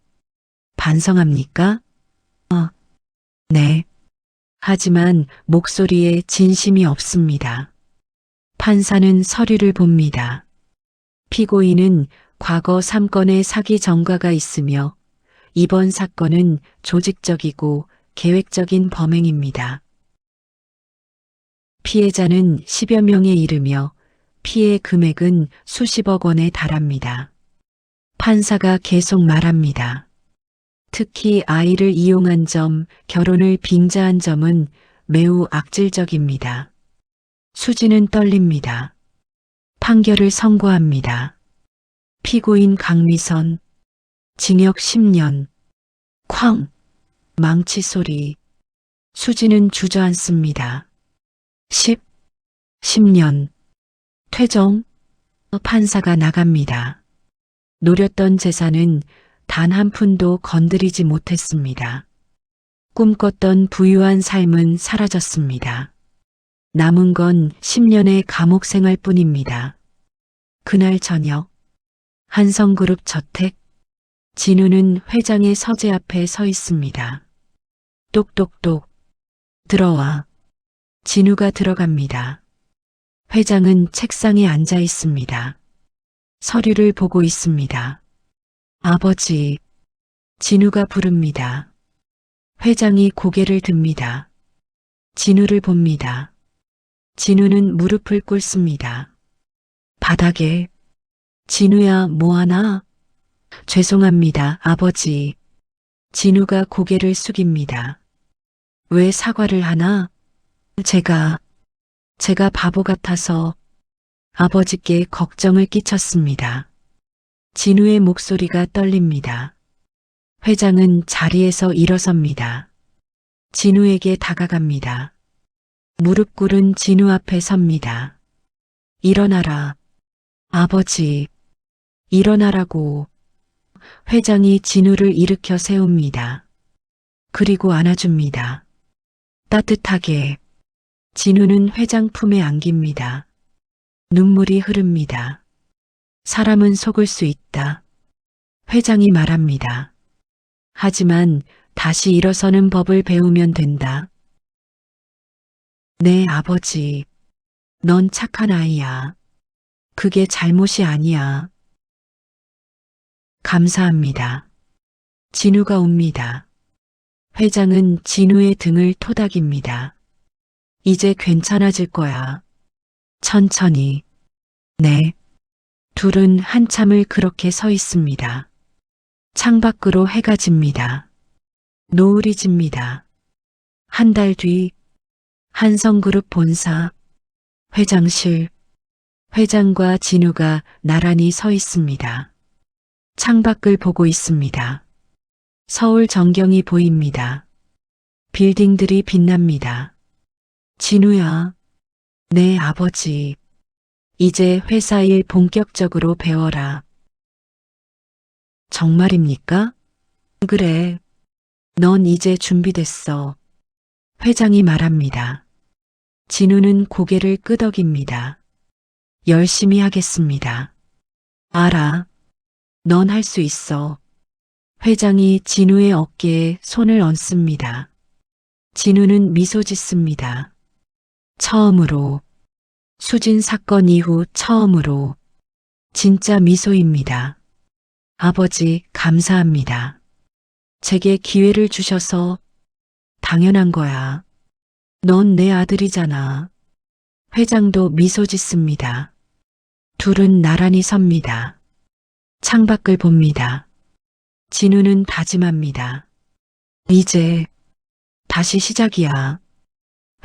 반성합니까? 네. 하지만 목소리에 진심이 없습니다. 판사는 서류를 봅니다. 피고인은 과거 3건의 사기 전과가 있으며 이번 사건은 조직적이고 계획적인 범행입니다. 피해자는 10여 명에 이르며 피해 금액은 수십억 원에 달합니다. 판사가 계속 말합니다. 특히 아이를 이용한 점, 결혼을 빙자한 점은 매우 악질적입니다. 수진은 떨립니다. 판결을 선고합니다. 피고인 강미선, 징역 10년. 쾅! 망치 소리. 수진은 주저앉습니다. 10년. 퇴정. 판사가 나갑니다. 노렸던 재산은 단 한 푼도 건드리지 못했습니다. 꿈꿨던 부유한 삶은 사라졌습니다. 남은 건 10년의 감옥 생활 뿐입니다. 그날 저녁, 한성그룹 저택, 진우는 회장의 서재 앞에 서 있습니다. 똑똑똑, 들어와. 진우가 들어갑니다. 회장은 책상에 앉아 있습니다. 서류를 보고 있습니다. 아버지, 진우가 부릅니다. 회장이 고개를 듭니다. 진우를 봅니다. 진우는 무릎을 꿇습니다. 바닥에, 진우야 뭐하나? 죄송합니다, 아버지. 진우가 고개를 숙입니다. 왜 사과를 하나? 제가 바보 같아서 아버지께 걱정을 끼쳤습니다. 진우의 목소리가 떨립니다. 회장은 자리에서 일어섭니다. 진우에게 다가갑니다. 무릎 꿇은 진우 앞에 섭니다. 일어나라. 아버지, 일어나라고. 회장이 진우를 일으켜 세웁니다. 그리고 안아줍니다. 따뜻하게. 진우는 회장 품에 안깁니다. 눈물이 흐릅니다. 사람은 속을 수 있다. 회장이 말합니다. 하지만 다시 일어서는 법을 배우면 된다. 네, 아버지. 넌 착한 아이야. 그게 잘못이 아니야. 감사합니다. 진우가 웁니다. 회장은 진우의 등을 토닥입니다. 이제 괜찮아질 거야. 천천히. 네. 둘은 한참을 그렇게 서 있습니다. 창밖으로 해가 집니다. 노을이 집니다. 한 달 뒤 한성그룹 본사 회장실 회장과 진우가 나란히 서 있습니다. 창밖을 보고 있습니다. 서울 전경이 보입니다. 빌딩들이 빛납니다. 진우야, 네 아버지. 이제 회사 일 본격적으로 배워라. 정말입니까? 그래. 넌 이제 준비됐어. 회장이 말합니다. 진우는 고개를 끄덕입니다. 열심히 하겠습니다. 알아. 넌 할 수 있어. 회장이 진우의 어깨에 손을 얹습니다. 진우는 미소 짓습니다. 처음으로, 수진 사건 이후 처음으로, 진짜 미소입니다. 아버지, 감사합니다. 제게 기회를 주셔서 당연한 거야. 넌 내 아들이잖아. 회장도 미소 짓습니다. 둘은 나란히 섭니다. 창밖을 봅니다. 진우는 다짐합니다. 이제 다시 시작이야.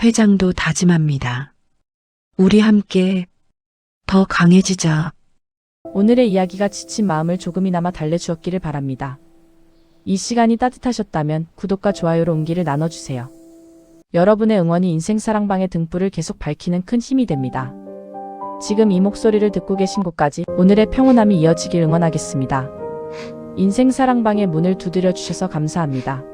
회장도 다짐합니다. 우리 함께 더 강해지자. 오늘의 이야기가 지친 마음을 조금이나마 달래주었기를 바랍니다. 이 시간이 따뜻하셨다면 구독과 좋아요로 온기를 나눠주세요. 여러분의 응원이 인생사랑방의 등불을 계속 밝히는 큰 힘이 됩니다. 지금 이 목소리를 듣고 계신 곳까지 오늘의 평온함이 이어지길 응원하겠습니다. 인생사랑방의 문을 두드려 주셔서 감사합니다.